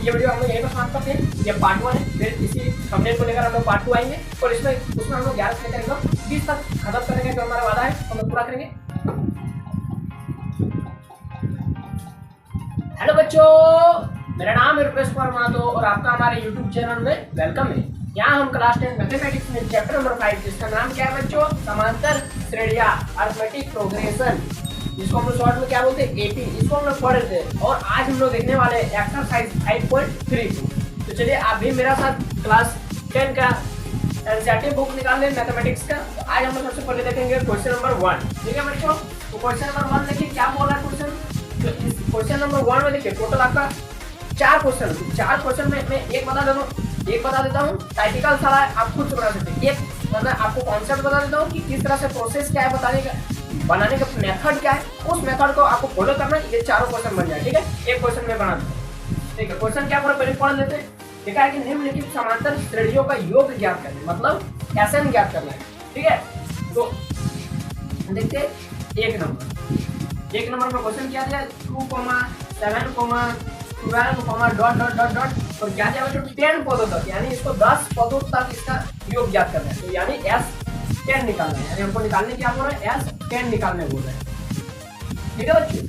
ये वीडियो हम लोग यहीं पर समाप्त करते हैं। ये पार्ट 1 है, फिर इसी थंबनेल को लेकर हम लोग पार्ट 2 आएंगे और उसमें हम लोग 11 से लेकर एकदम 20 तक खत्म करने का जो हमारा वादा है हम लोग पूरा करेंगे। हेलो बच्चों, मेरा नाम है रुपेश कुमार महतो और आपका हमारे YouTube चैनल में वेलकम है। यहाँ हम क्लास 10 मैथमेटिक्स में चैप्टर नंबर 5 जिसका नाम क्या है बच्चों, समांतर श्रेणियां अरिथमेटिक प्रोग्रेशन, जिसको हम लोग शॉर्ट में क्या बोलते हैं एपी, इसको हम लोग पढ़े थे और आज हम लोग देखने वाले हैं एक्सरसाइज 5.32। तो चलिए आप भी मेरा साथ क्लास 10 का एनसीईआरटी बुक निकाल लें मैथमेटिक्स का। तो आज हम लोग सबसे पहले देखेंगे क्वेश्चन नंबर 1। ठीक है बच्चों, तो क्वेश्चन नंबर 1 देखिए क्या बोल रहा है क्वेश्चन। तो इस क्वेश्चन नंबर 1 में देखिए टोटल आपका 4 क्वेश्चन में मैं एक बता देता हूँ। टाइपिकल सारा आप खुद से बना सकते हैं। एक मतलब आपको कॉन्सेप्ट बता देता हूँ कि किस तरह से प्रोसेस क्या है बनाने का मेथड क्या है, उस मेथड को आपको फॉलो करना है। ये चारों क्वेश्चन बन जाए। ठीक है, एक क्वेश्चन में बना दूँ। ठीक है, क्वेश्चन क्या पहले पढ़ लेते हैं। देखा है कि निम्नलिखित समांतर श्रेणियों का योग ज्ञात करना है, मतलब एसएन ज्ञात करना है। ठीक है, तो देखते हैं एक नंबर में क्वेश्चन क्या दिया, 2, 7, 12, डॉट और क्या दिया बच्चों 10 पदों तक, यानी इसको 10 पदों तक इसका योग ज्ञात करना है। तो यानी S10 निकालना है, यानी हमको निकालने क्या बोल रहा है, S10 निकालने बोल रहे हैं। ठीक है बच्चों,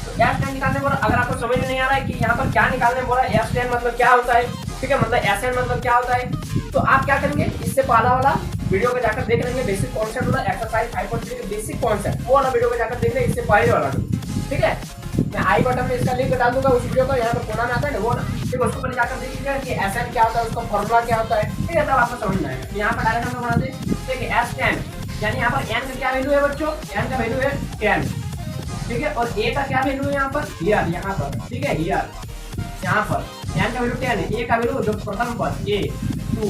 तो S10 निकालने बोल रहा है। अगर आपको समझ में नहीं आ रहा है कि यहाँ पर क्या निकालने बोल रहा है, S10 मतलब क्या होता है, ठीक है, मतलब SN मतलब क्या होता है, तो आप क्या करेंगे, इससे पहला वाला वीडियो को जाकर देख लेंगे, बेसिक कॉन्सेप्ट वाला एक्सरसाइज 5.3 के बेसिक कॉन्सेप्ट, वो वाला वीडियो को जाकर देख लेंगे, इससे पहले वाला। ठीक है, मैं आई बटन में इसका लिंक डाल दूंगा उस वीडियो को, यहाँ पर कोना में आता है ना वो ना, ठीक है, उसको पहले जाकर देखिएगा कि SN क्या होता है, उसका फॉर्मूला क्या होता है। ठीक है, तब आपको समझ में आएगा। यहाँ पर डायरेक्ट हम लोग बनाते हैं, देखिए S10 यानी यहाँ पर n का क्या वैल्यू है बच्चों, n का वैल्यू है 10। ठीक है, और a का क्या वैल्यू है यहाँ पर, यहाँ पर, ठीक है, यहाँ पर n का वैल्यू 10 है, a का वैल्यू जो प्रथम पद a 2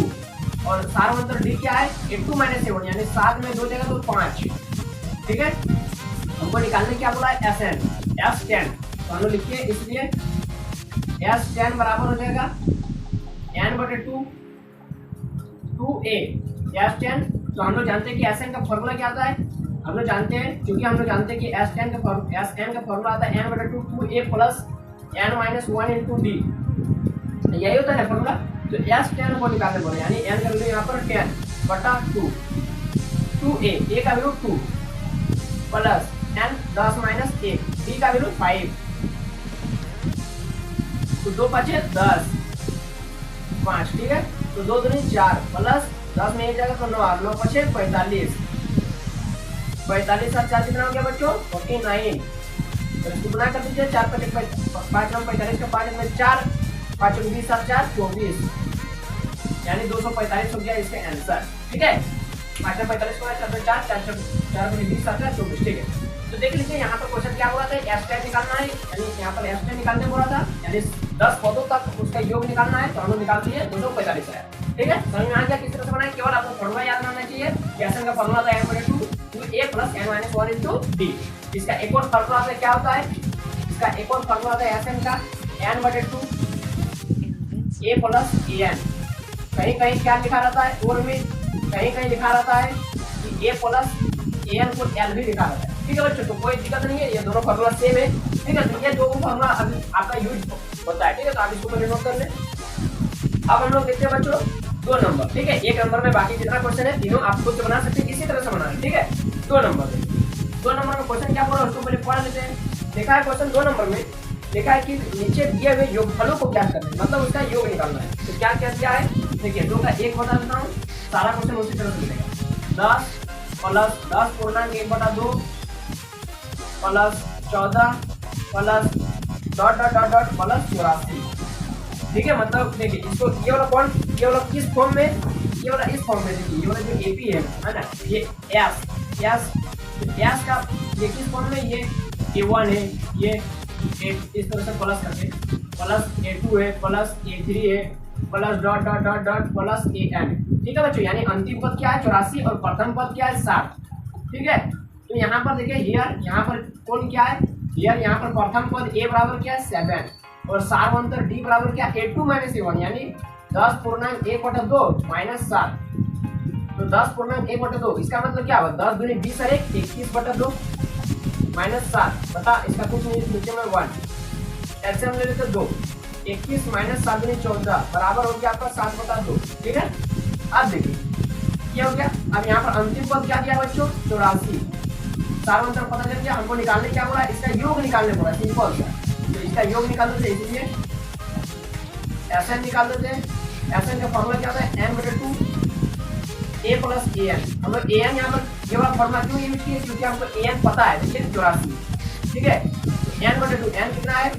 और सार्वंतर d क्या है, 2 - 7 यानी 7 में 2 जगह तो 5। ठीक है, हमको निकालने क्या बोला है, S10 तो हम लोग लिखिए, इसलिए S10 बराबर हो जाएगा n/2 2a S10। तो हम लोग जानते हैं कि SN का फॉर्मूला क्या आता है, हम लोग जानते हैं, क्योंकि हम लोग जानते हैं कि SN का फॉर्मूला आता है n/2 2a plus n - 1 × d, यही होता है फॉर्मूला। तो S10 को निकालने बोले, यानी n का वैल्यू यहाँ पर 10/2 2a का वैल्यू 2 प्लस n 10 - 1 d का वैल्यू 5, तो 2 × 5 = 10 5। ठीक है, तो 2 दूनी 4 प्लस 10 में एक जगह तो 9 9 × 5 = 45 और 4 कितना हो गया बच्चों, 49। तो इसको गुना कर दीजिए, 4 × 5 = 45 का 5 में 4 5 × 20 = 4 24, यानी 245 हो गया इसका आंसर। ठीक है, 5 × 45 को 4 × 4 4 × 20 = 24। ठीक है, तो देख लीजिए यहाँ पर क्वेश्चन क्या बोला था, S10 निकालना है, यानी यहाँ पर S10 निकालने बोला था, यानी 10 पदों तक उसका योग निकालना है। तो हम लोग निकाल दिए 245 है। ठीक है, समझ में आ गया किस तरह से बनाए, केवल आपको फॉर्मूला याद रहना चाहिए। SN का फॉर्मूला था n/2 2a plus n - 1 × d। इसका एक और फॉर्मूला है, क्या होता है, इसका एक और फॉर्मूला है SN का n/2 a प्लस an। कहीं कहीं क्या लिखा रहता है, और में कहीं लिखा रहता है कि a प्लस an को l भी लिखा रहता है। ठीक है बच्चों, तो कोई दिक्कत नहीं है, ये दोनों फॉर्मूला सेम है। ठीक है, तो ये दो फॉर्मूला अभी आपका यूज होता है। ठीक है, तो आप इसको पहले नोट कर लें। अब हम लोग देखते हैं बच्चों 2 नंबर। ठीक है, 1 नंबर में बाकी जितना क्वेश्चन है तीनों आप खुद से बना सकते हैं, इसी तरह से बनाना। ठीक है, 2 नंबर में क्वेश्चन क्या बोल रहा है उसको पहले पढ़ लेते हैं। देखा है क्वेश्चन 2 नंबर में देखा है कि नीचे दिए हुए योगफलों को ज्ञात करना है, मतलब उसका योग निकालना है। तो क्या क्या दिया है, देखिए 2 का 1 बता देता हूँ, सारा क्वेश्चन उसी तरह से मिलेगा। 10 प्लस 10 पूर्णांक 1/2 प्लस 14 प्लस डॉट प्लस 84। ठीक है, मतलब देखिए इसको ये वाला किस फॉर्म में, ये वाला इस फॉर्म में, देखिए ये वाला जो एपी है ना, ये एस का ये किस फॉर्म में, ये A1 है, ये इस तरह से प्लस करके प्लस A2 है प्लस A3 है प्लस डॉट प्लस AN। ठीक है बच्चों, यानी अंतिम पद क्या है 84 और प्रथम पद क्या है 7। ठीक है, तो यहाँ पर देखिए हियर, यहाँ पर कौन क्या है, हियर यहाँ पर प्रथम पद a बराबर क्या है 7 और सार्वंतर d बराबर क्या है 2 - 1 यानी 10.1/2 माइनस 7। तो 10.1/2 इसका मतलब क्या होगा, 10 दूनी 20 और 1 21/2 माइनस 7। बता इसका कुछ नहीं, नीचे में 1 एलसीएम ले लेते 2। 21 माइनस 7 दूनी 14 बराबर हो गया आपका 7/2। ठीक है, अब देखिए ये हो गया। अब यहाँ पर अंतिम पद क्या दिया बच्चों, 84। सार्वंतर पता चल गया। हमको निकालने क्या बोला, इसका योग निकालने बोला, सिंपल सा। तो इसका योग निकाल देते, इसलिए Sn निकाल देते हैं। Sn का फॉर्मूला क्या होता है, n/2 a प्लस an। हम लोग an यहाँ पर ये वाला फॉर्मूला क्यों यूज किए, क्योंकि हमको an पता है। देखिए 84, ठीक है। n/2 n कितना है,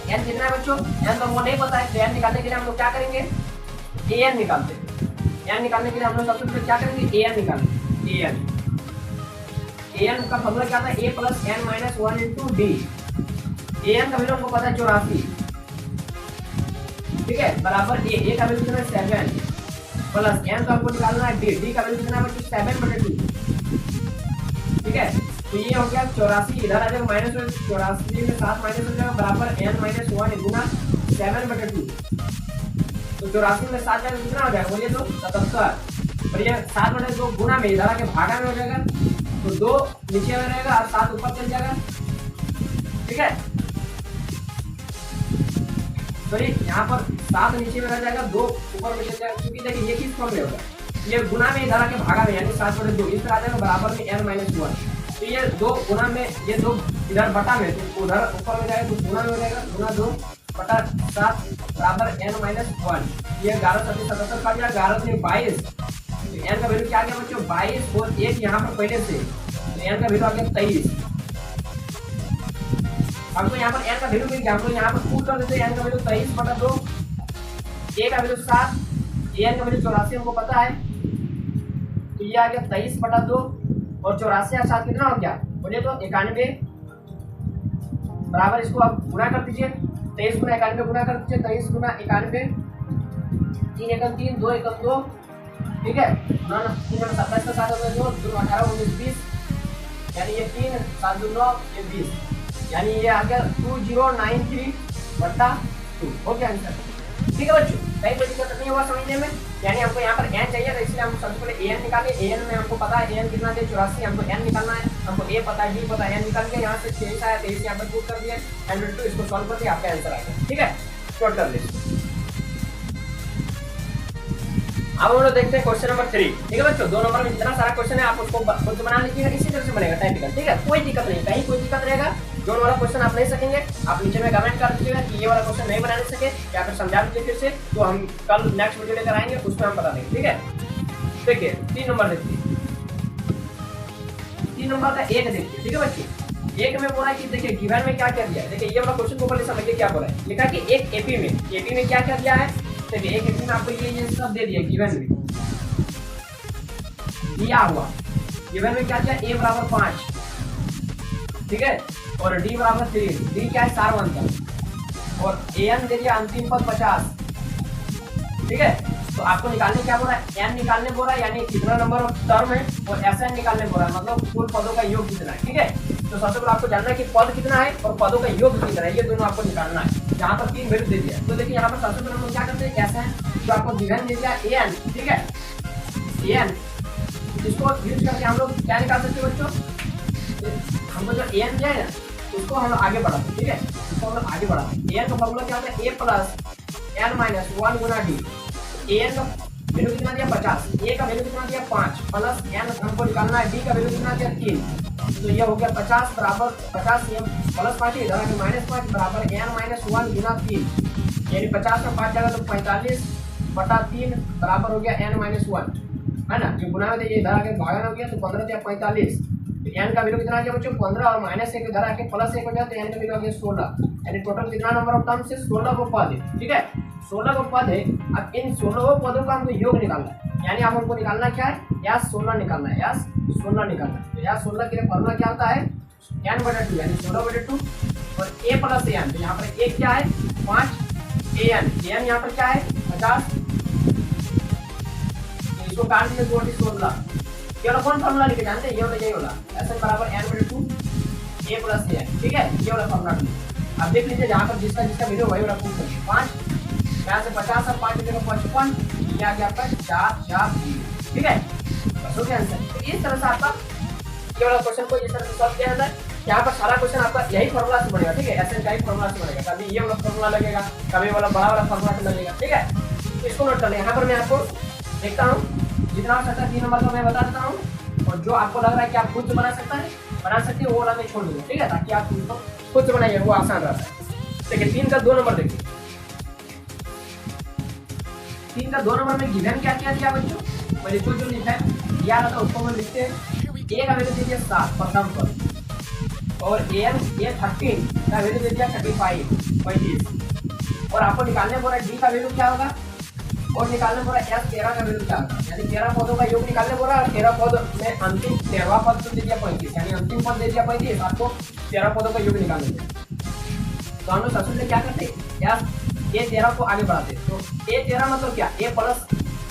n कितना है बच्चों, n तो हमको नहीं पता है। तो n निकालने के लिए हम लोग क्या करेंगे, an निकालते हैं। n निकालने के लिए हम लोग सबसे पहले क्या करेंगे, an निकालेंगे। an का फॉर्मूला क्या था, a plus n minus 1 into D. an का वैल्यू हमको पता है 84, ठीक है, बराबर a का वैल्यू कितना है 7 प्लस n तो हमको निकालना है d का वैल्यू कितना है बच्चों 7/2, ठीक है। तो ये हो गया 84, इधर आ जाएगा माइनस, 84 में 7 माइनस हो जाएगा बराबर n माइनस 1 गुना 7/2। तो 84 में 7 जाएगा कितना हो जाएगा, बोलिए तो 77। और ये 7/2 गुना में इधर आके भागा में हो जाएगा, तो 2 नीचे में रहेगा और 7 ऊपर चल जाएगा, ठीक है। सॉरी, यहाँ पर 7 नीचे में रह जाएगा, 2 ऊपर में चल जाएगा, क्योंकि देखिए ये किस फॉर्म में होगा, ये गुना में इधर आके भागा में, यानी 7/2 इस तरह आ जाएगा बराबर में n माइनस 1। तो ये 2 गुना में, ये 2 इधर बटा में, तो उधर ऊपर में जाएगा, तो गुना में हो जाएगा, गुना 2/7 बराबर n माइनस 1। ये 11 7 77 का दिया, 11 से 22। तो n का वैल्यू क्या आ गया बच्चों 22 और 1 यहाँ पर पहले से, तो n का वैल्यू आ गया 23। हमको यहाँ पर n का वैल्यू मिल गया, हमको यहाँ पर पुट कर देते हैं। n का वैल्यू 23/2, a का वैल्यू 7, an का वैल्यू 84 हमको पता है, तो ये आ गया 23/2 और 84 और 7 कितना हो गया, बोलिए तो 91 बराबर, इसको आप गुना कर दीजिए, 23 गुना 91 गुना कर दीजिए, 23 गुना 91, 3 एकम 3, 2 एकम 2, ठीक है, 3 और 27 का 7 हो गया 2, 18 19 20, यानी ये 3 7 2 9 ये 20, यानी ये आ गया 2093/2 हो गया आंसर, ठीक है बच्चों। कहीं कोई दिक्कत नहीं होगा समझने में। यानी हमको यहाँ पर n चाहिए, तो इसलिए हम सबसे पहले an निकाले। an में हमको पता है an कितना है 84, हमको n निकालना है, हमको a पता है d पता है, n निकाल के यहाँ से 23 आया, 23 यहाँ पर पुट कर दिया, n/2 इसको सॉल्व करके आपका आंसर आ गया, ठीक है। नोट कर लीजिए। अब हम लोग देखते हैं क्वेश्चन नंबर 3, ठीक है बच्चों। 2 नंबर में जितना सारा क्वेश्चन है आप उसको खुद बना लीजिएगा, इसी तरह से बनेगा टाइपिकल, ठीक है, कोई दिक्कत नहीं, कहीं कोई दिक्कत रहेगा जोन वाला क्वेश्चन आप नहीं सकेंगे, आप नीचे में कमेंट कर दीजिएगा कि ये वाला क्वेश्चन नहीं बनाने सके, या फिर समझा दीजिए फिर से, तो हम कल नेक्स्ट वीडियो लेकर आएंगे, उसमें हम बता देंगे, ठीक है। देखिए 3 नंबर देखिए, 3 नंबर का 1 देखिए, ठीक है बच्चे। 1 में बोला है कि देखिए गिवन में क्या क्या दिया है, देखिए ये वाला क्वेश्चन को पहले समझिए क्या बोला है। लिखा कि एक एपी में क्या क्या दिया है, देखिए एक एपी में आपको ये सब दे दिया गिवन में दिया हुआ। गिवन में क्या दिया, a बराबर 5, ठीक है, और d बराबर 3, d क्या है सार्वंतर, और an दे दिया अंतिम पद 50, ठीक है। तो आपको निकालने क्या बोल रहा है, n निकालने बोल रहा है, यानी कितना नंबर ऑफ टर्म है, और Sn निकालने बोल रहा है, मतलब कुल पदों का योग कितना है, ठीक है। तो सबसे पहले आपको जानना है कि पद कितना है और पदों का योग कितना है, ये दोनों आपको निकालना है। यहाँ पर 3 वैल्यू दे दिया, तो देखिए यहाँ पर सबसे पहले हम लोग क्या करते हैं, Sn जो आपको गिवन दे दिया an, ठीक है, an इसको यूज करके हम लोग क्या निकाल सकते हैं बच्चों, हमको जो an दिया है ना उसको हम लोग आगे बढ़ाते हैं, ठीक है, इसको हम लोग आगे बढ़ाते हैं। an का फॉर्मूला क्या होता है, a plus n minus 1 Guna d। an का वैल्यू कितना दिया 50, a का वैल्यू कितना दिया 5 प्लस n हमको निकालना है, d का वैल्यू कितना दिया 3, तो ये हो गया 50 बराबर 50 ये प्लस 5 इधर आके माइनस 5 बराबर n माइनस 1 गुना 3, यानी 50 में 5 जाएगा तो 45/3 बराबर हो गया n माइनस 1, है ना। ये गुना में ये इधर आके भागन हो गया, तो 15 या 45, तो n का वैल्यू कितना आ गया बच्चों 15 और माइनस 1 इधर आके प्लस 1 हो गया, तो n का वैल्यू आ गया 16, यानी टोटल कितना नंबर ऑफ टर्म्स है 16 को पद है, ठीक है, 16 को पद है। अब इन 16 पदों का हमको योग निकालना है, यानी अब हमको निकालना क्या है, या 16 निकालना है, या 16 निकालना है। तो या 16 के लिए फॉर्मूला क्या होता है, n/2 यानी 16/2 और a प्लस an, तो यहाँ पर a क्या है 5 an यहाँ पर क्या है 50, इसको काट दिए 2 16, ये वाला कौन फॉर्मूला लिखे जानते हैं, ये वाला यही वाला Sn बराबर n/2 a प्लस an, ठीक है, ये वाला फॉर्मूला। अब देख लीजिए जहाँ पर जिसका वैल्यू वही वाला पुट करिए, 5 यहाँ से 50 और 5 जगह 55, ये आ गया आपका 4 4 0, ठीक है, बस हो गया आंसर। तो इस तरह से आपका ये वाला क्वेश्चन को इस तरह से सॉल्व किया जाता है। यहाँ पर सारा क्वेश्चन आपका यही फॉर्मूला से बनेगा, ठीक है, एसएन का ही फॉर्मूला से बनेगा। कभी ये वाला फॉर्मूला लगेगा, कभी वाला बड़ा वाला फॉर्मूला से लगेगा, ठीक है। तो इसको नोट कर लें। यहाँ पर मैं आपको देखता हूँ जितना हो सकता है 3 नंबर का मैं बता देता हूँ, और जो आपको लग रहा है कि आप खुद से बना सकते हो वो वाला मैं छोड़ दूंगा, ठीक है, ताकि आप खुद से बनाइए, वो आसान रहता है। देखिए 3 का 2 नंबर देखिए, 3 का 2 नंबर में गिवन क्या क्या दिया बच्चों, मैंने कुछ जो लिखा है दिया रहता उसको हम लिखते हैं। ए का वैल्यू दे दिया 7 प्रथम पर, और A13 का वैल्यू दे दिया 35, और आपको निकालने बोला डी का वैल्यू क्या होगा, और निकालने बोला S13 का वैल्यू क्या होगा, यानी 13 पदों का योग निकालने बोला, और 13 पद में अंतिम 13वां पद तो दे दिया 35, यानी अंतिम पद दे दिया 35, आपको 13 पदों का योग निकालने बोला। तो हम लोग सबसे पहले क्या करते हैं, A13 को आगे बढ़ाते हैं। तो A13 मतलब क्या, A plus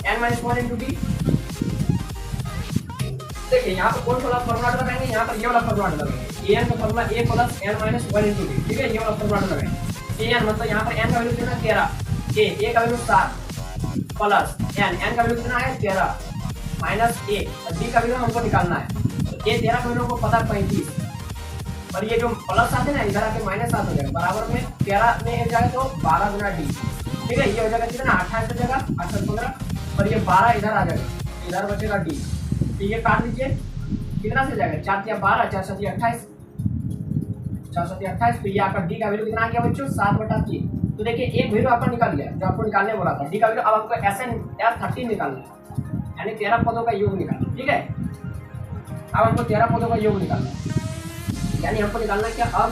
n-1 into D. देखिए यहाँ पर कौन सा फॉर्मूला लगाएंगे, यहाँ पर ये वाला फॉर्मूला लगाएंगे, an का formula A plus n-1 into D, ठीक है, ये वाला फॉर्मूला लगाएंगे। an मतलब यहाँ पर n का वैल्यू देना 13, a का वैल्यू 7 प्लस n का वैल्यू देना है 13 माइनस a, और d का वैल्यू हमको निकालना है। तो A13 का वैल्यू हमको पता है 35, और ये जो प्लस आते हैं ना इधर आके माइनस 7 हो जाएगा, बराबर में 13 में जाए तो 12 गुना डी, ठीक है, ये हो जाएगा कितना 28 हो जाएगा, 8 15, और ये 12 इधर आ जाएगा, इधर बचेगा डी। तो ये काट लीजिए, कितना से जाएगा 4 या 12, 4 7 28, 4 7 28। तो ये आपका डी का वैल्यू कितना आ गया बच्चों 7/3। तो देखिए एक वैल्यू आपका निकल गया जो आपको निकालने बोला था, डी का वैल्यू। अब आपको SN13 निकालना है, यानी 13 पदों का योग निकालना, ठीक है। अब हमको 13 पदों का योग निकालना है, यानी हमको निकालना क्या, अब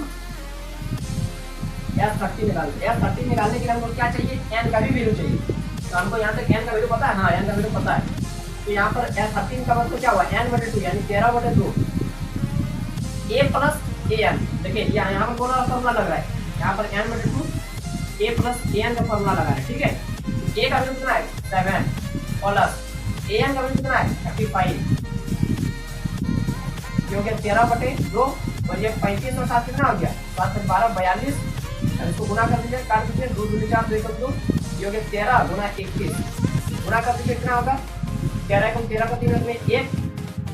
S13 निकालने के लिए हमको क्या चाहिए, n का भी वैल्यू चाहिए। तो हमको यहाँ तक n का वैल्यू पता है, हाँ n का वैल्यू पता है। तो यहाँ पर S13 का मतलब क्या हुआ, n/2 यानी 13/2 a प्लस an। देखिए यहाँ पर कौन सा फॉर्मूला लग रहा है, यहाँ पर n/2 a प्लस an का फॉर्मूला लगा है, ठीक है। a का वैल्यू कितना है 7 प्लस an का वैल्यू कितना है 35, जो कि 13/2, और ये 35 और 7 कितना हो गया 7 से 12 42, इसको गुना कर दीजिए, काट दीजिए, 2 दूनी 4 2 1 2, जो कि 13 गुना 21, गुना कर दीजिए कितना होगा 13 को 13 को 3 में 1,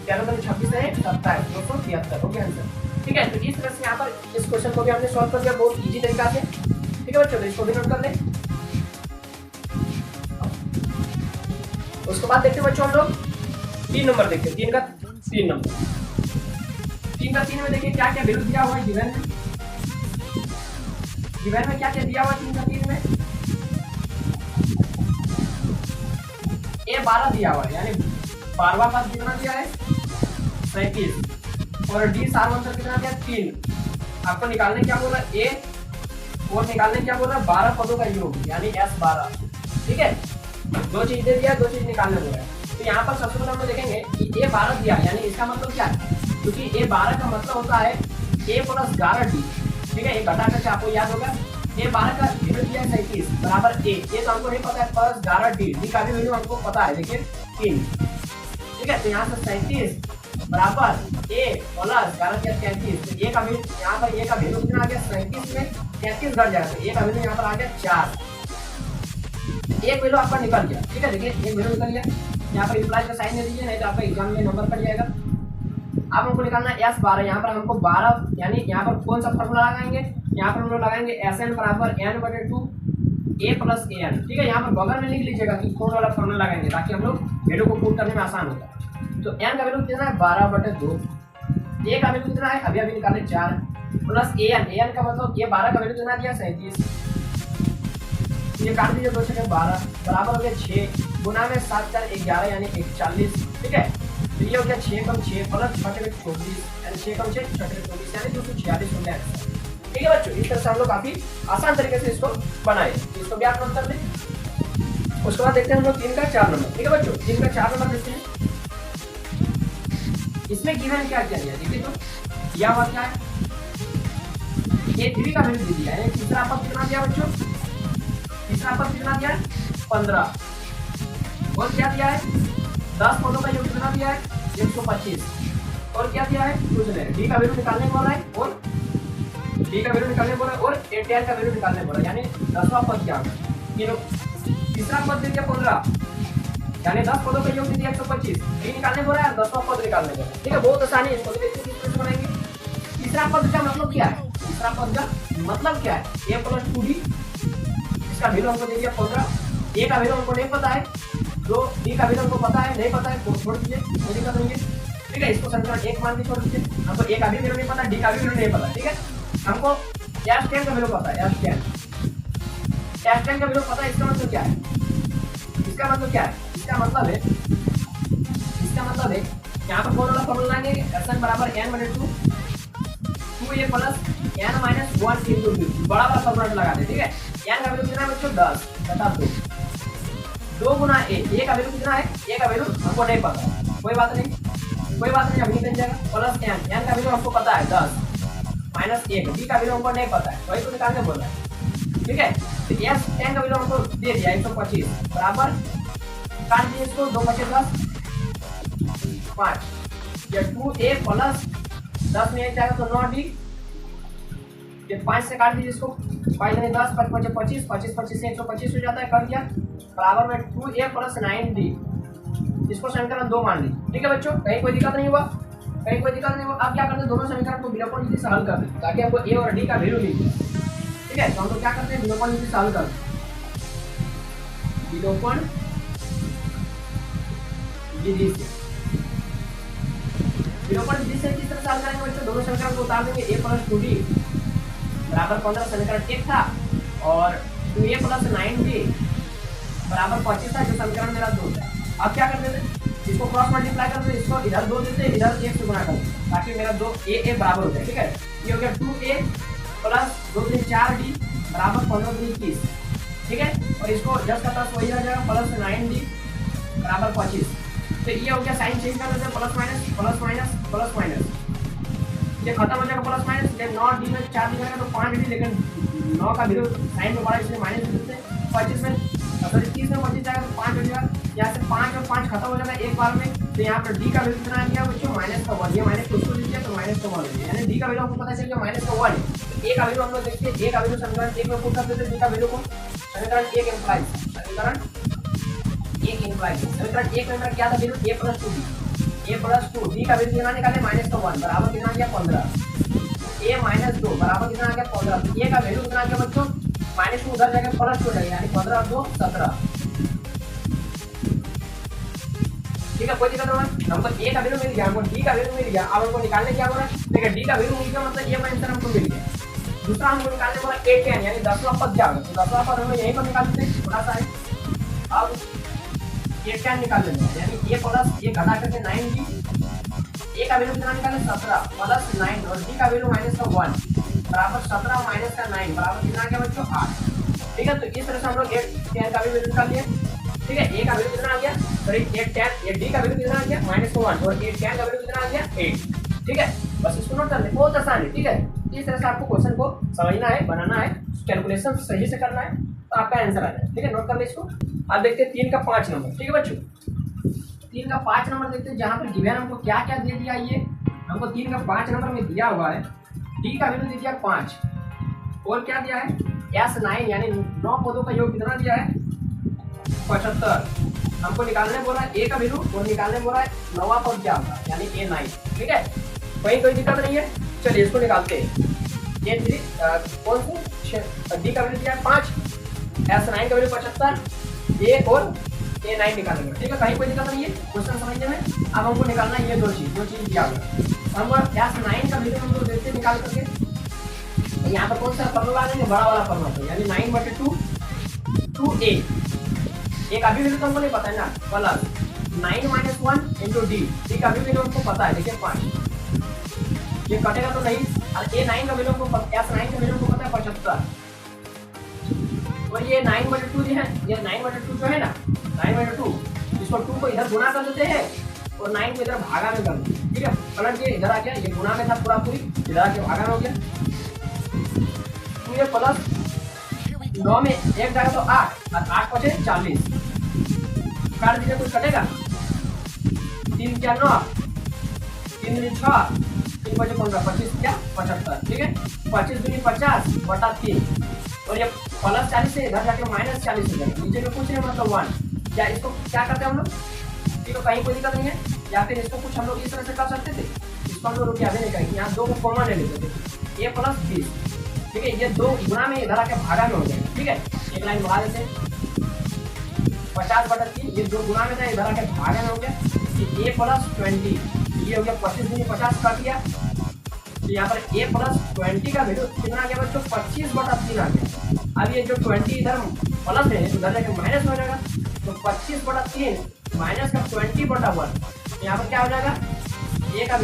13 को 26 है 27, 273 हो गया आंसर, ठीक है। तो इस तरह से यहाँ पर इस क्वेश्चन को भी हमने सॉल्व कर दिया बहुत इजी तरीका से, ठीक है बच्चों। तो इसको भी नोट कर लें। उसके बाद देखते हैं बच्चों हम लोग 3 नंबर देखते हैं, 3 का 3 नंबर, 3 का 3 में देखिए क्या क्या वैल्यू दिया हुआ है गिवन में, गिवन में क्या क्या दिया हुआ है 3 का 3 में। A12 दिया हुआ है, यानी 12वां पद कितना दिया है 37, और D सार्वंतर कितना दिया 3। आपको निकालने क्या बोला A, और निकालने क्या बोला 12 पदों का योग, यानी S12, ठीक है। 2 चीज दे दिया, 2 चीज निकालने बोला है। तो यहाँ पर सबसे पहले हम लोग देखेंगे कि A12 दिया, यानी इसका मतलब क्या है, क्योंकि A12 का मतलब होता है A प्लस 11D, ठीक है, एक घटा करके आपको याद होगा। A12 का वैल्यू दिया है 37 बराबर A, ये तो हमको नहीं पता है, प्लस 11D, D का भी वैल्यू हमको पता है, देखिए 3, ठीक है। तो यहाँ से 37 बराबर A प्लस 11 क्या 33, तो A का वैल्यू यहाँ पर A का वैल्यू कितना आ गया 37 में 33 घट जाएगा, तो A का वैल्यू यहाँ पर आ गया 4, एक वैल्यू आपका निकल गया, ठीक है। देखिए एक वैल्यू निकल गया, यहाँ पर रिप्लाई का साइन दे दीजिए, नहीं तो आपका एग्जाम में नंबर कट जाएगा। अब हमको निकालना है S12, यहाँ पर हमको 12, यानी यहाँ पर कौन सा फॉर्मूला लगाएंगे, यहाँ पर हम लोग लगाएंगे SN बराबर n/2 a प्लस an, ठीक है। यहाँ पर बगल में लिख लीजिएगा कि कौन वाला फॉर्मूला लगाएंगे, ताकि हम लोग वैल्यू को पुट करने में आसान होता है। तो n का वैल्यू कितना है 12/2, a का वैल्यू कितना है अभी निकाले 4, प्लस an का मतलब ये 12 का वैल्यू कितना दिया 37, ये काट दीजिए 2 से 12 बराबर हो गया 6, गुना में 7 4 11 यानी 41, ठीक है। तो ये हो गया 6 कम 6 प्लस 6 24, यानी 6 कम 6 24 यानी 246 हो गया, ठीक है बच्चों। इस तरह से हम लोग काफी आसान तरीके से इसको बनाए, इसको भी आप नोट कर लें। उसके बाद देखते हैं हम लोग 3 का 4 नंबर, ठीक है बच्चों। 3 का 4 नंबर देखते हैं, इसमें गिवन क्या क्या दिया, देखिए तो दिया हुआ क्या है, A3 का वैल्यू दिया है, तीसरा पद कितना दिया बच्चों, तीसरा पद कितना दिया है 15, और क्या दिया है 10 पदों का योग कितना दिया है 125, और क्या दिया है कुछ नहीं, D का वैल्यू निकालने को बोला है, और D का वैल्यू निकालने बोला है, और A10 का वैल्यू निकालने बोला, यानी 10वां पद क्या होगा, तीसरा पद दे दिया 15, यानी 10 पदों का योग दे दिया 125, D निकालने बोला है, 10वां पद निकालने बोला, ठीक है। बहुत आसानी है इसको, तो इसको किस तरह से बनाएंगे, तीसरा पद का मतलब क्या है, तीसरा पद का मतलब क्या है, a प्लस 2d, इसका वैल्यू हमको दे दिया 15, a का वैल्यू हमको नहीं पता है, जो d का वैल्यू हमको पता है, नहीं पता है तो छोड़ दीजिए, कोई दिक्कत नहीं है। ठीक है, इसको समीकरण 1 मान के छोड़ दीजिए, हमको a का भी वैल्यू नहीं पता, d का भी वैल्यू नहीं पता। ठीक है, हमको s10 का वैल्यू पता है, s10 का वैल्यू पता है। इसका मतलब क्या है, इसका मतलब क्या है, इसका मतलब है यहाँ पर कौन वाला फॉर्मूला लाएंगे, Sn बराबर n बटे 2 2a plus n minus 1 into b, बड़ा वाला फॉर्मूला लगा दे। ठीक है, n का वैल्यू कितना है बच्चों 10 बटा 2 गुना a का वैल्यू कितना है, a का वैल्यू हमको नहीं पता, कोई बात नहीं हम निकल जाएगा, प्लस n का वैल्यू हमको पता है 10 माइनस 1, b का वैल्यू हमको नहीं पता है, वही तो निकालने बोल रहा है। ठीक है, तो s10 का वैल्यू हमको दे दिया 125 बराबर, काट दिए इसको, 2 बचे 10 5, या 2a प्लस 10 में जाएगा तो 9d, ये 5 से काट दीजिए इसको, 5 में 10 5 5 25 25 25 से 125 हो जाता है, कर दिया बराबर में 2a प्लस 9d, इसको समीकरण 2 मान ली। ठीक है बच्चों, कहीं कोई दिक्कत नहीं हुआ, आप क्या करते हैं, दोनों समीकरण को विलोपन विधि से हल कर दें ताकि हमको a और d का वैल्यू मिल जाए। ठीक है, तो हम लोग क्या करते हैं, विलोपन विधि से हल कर दें, विलोपन विधि से किस तरह से हल करेंगे बच्चों, दोनों समीकरण को उतार देंगे, a प्लस 2d बराबर 15 समीकरण 1 था, और 2a प्लस 9d बराबर 25 था, जो समीकरण मेरा 2 था। अब क्या कर देते हैं, इसको क्रॉस मल्टीप्लाई कर देते, इसको इधर 2 देते, इधर 1 से गुणा कर देते ताकि मेरा 2 a बराबर हो जाए। ठीक है, ये हो गया 2a प्लस 2 3 4d बराबर 15 3 30। ठीक है, और इसको 10 का 10 वही आ जाएगा, प्लस 9d बराबर 25। तो ये हो गया, साइन चेंज कर देते हैं, प्लस माइनस, ये खत्म हो जाएगा प्लस माइनस, 9d में 4 दिखाएगा तो 5d, लेकिन 9 का वैल्यू साइन में बड़ा इसलिए माइनस दे देते हैं, 25 में सॉरी 30 में 25 जाएगा तो 5 हो जाएगा, यहाँ से 5 और 5 खत्म हो जाएगा एक बार में, तो यहाँ पर d का वैल्यू कितना आ गया बच्चों -1, ये माइनस को लीजिए तो -1 है, यानी d का वैल्यू हमको पता चल गया -1 है। a का वैल्यू हम लोग देखिए, a का वैल्यू समीकरण 1 में पुट कर देते हैं, d का वैल्यू को समीकरण 1 इम्प्लाइज, समीकरण 1 में मेरा क्या था वैल्यू, a प्लस 2 d का वैल्यू कितना निकाले -1 बराबर कितना आ गया 15, a माइनस 2 बराबर कितना आ गया 15, तो a का वैल्यू कितना आ गया बच्चों -2 उधर जाएगा प्लस 2 जाएगा, यानी 15 और 2 17। ठीक है, कोई दिक्कत नहीं, हमको a का वैल्यू मिल गया, हमको d का वैल्यू मिल गया, अब हमको निकालने क्या बोला, देखिए d का वैल्यू मिल गया मतलब ये आंसर हमको मिल गया। दूसरा हमको निकालने बोला a10 यानी 10वां पद क्या होगा, तो 10वां पद हम यहीं पर निकाल देते हैं, थोड़ा सा है, अब a10 निकाल लेंगे, यानी a प्लस a घटा करके 9d, a का वैल्यू कितना निकाले 17 प्लस 9 और d का वैल्यू -1 बराबर 17 माइनस का 9 बराबर कितना आ गया बच्चों 8। ठीक है, तो इस तरह से हम लोग a10 का भी वैल्यू निकाल लिए। ठीक है, a का वैल्यू कितना आ गया, सॉरी a10 d का वैल्यू कितना आ गया -1 और a10 का वैल्यू कितना आ गया 8। ठीक है, बस इसको नोट कर ले, बहुत आसान है। ठीक है, इस तरह से आपको क्वेश्चन को समझना है, बनाना है, कैलकुलेशन सही से करना है तो आपका आंसर आ जाए। ठीक है, नोट कर ले इसको। अब देखते हैं 3 का 5 नंबर। ठीक है बच्चों, 3 का 5 नंबर देखते हैं, जहाँ पर गिवन हमको क्या क्या दे दिया, ये हमको 3 का 5 नंबर में दिया हुआ है, d का वैल्यू दे दिया 5 और क्या दिया है S9 यानी 9 पदों का योग कितना दिया है 75। हमको निकालने बोला है a का वैल्यू और निकालने बोला है 9वां पद क्या होगा यानी A9। ठीक है, कोई दिक्कत नहीं है, चलिए इसको निकालते हैं। ये कौन से d का वैल्यू दिया है 5, S9 का वैल्यू 75, a और A9 निकालेंगे। ठीक है, कहीं कोई दिक्कत नहीं है क्वेश्चन समझने में। अब हमको निकालना है ये दो चीज दिया हुआ, हम S9 का वैल्यू हमको देखते निकाल करके, यहाँ पर कौन सा फॉर्मूला लेंगे, बड़ा वाला फॉर्मूला, यानी 9/2 2a, एक अभी वैल्यू तो हमको नहीं पता है ना, प्लस 9 - 1 इंटू d का भी वैल्यू हमको पता है, देखिए 5, ये कटेगा तो नहीं, और A9 का वैल्यू हमको S9 का वैल्यू हमको पता है 75, और ये 9/2 जो है, ये 9/2 जो है ना 9/2, इसको 2 को इधर गुणा कर देते हैं और 9 को इधर भागा में कर देते हैं। ठीक है, पलट के इधर आ गया, ये गुणा में था पूरी, इधर आके भागा में हो गया, तो ये प्लस 9 में 1 जाएगा तो 8 और 8 बचे 40, काट दीजिए, कुछ कटेगा 3 क्या 9, 3 दूनी 6, 3 बचे 15, 25 क्या 75। ठीक है, 25 दूनी 50 बटा 3, और ये प्लस 40 से इधर जाके -40 हो जाएगा, नीचे में कुछ नहीं मतलब 1। क्या इसको क्या करते हैं हम लोग, ठीक है, कहीं कोई दिक्कत नहीं है, या फिर इसको कुछ हम लोग इस तरह से कर सकते थे, इसको हम लोग रुकिए अभी नहीं करेंगे, यहाँ 2 को कॉमन ले लेते हैं, a प्लस 20, ठीक है। ये 2 गुना में इधर आके भागा में हो जाएगा, ठीक है। एक लाइन बढ़ा देते हैं, 50/3, ये 2 गुना में था, इधर आके भागा में हो गया, a प्लस 20, ये हो गया 25 दूनी 50 कर दिया, तो यहाँ पर a प्लस 20 का वैल्यू कितना आ गया बच्चों, 25/3 आ गया। अब ये जो 20 इधर प्लस है उधर जाके माइनस हो जाएगा, तो 25/3 माइनस का 20/1, यहाँ पर क्या हो जाएगा, a का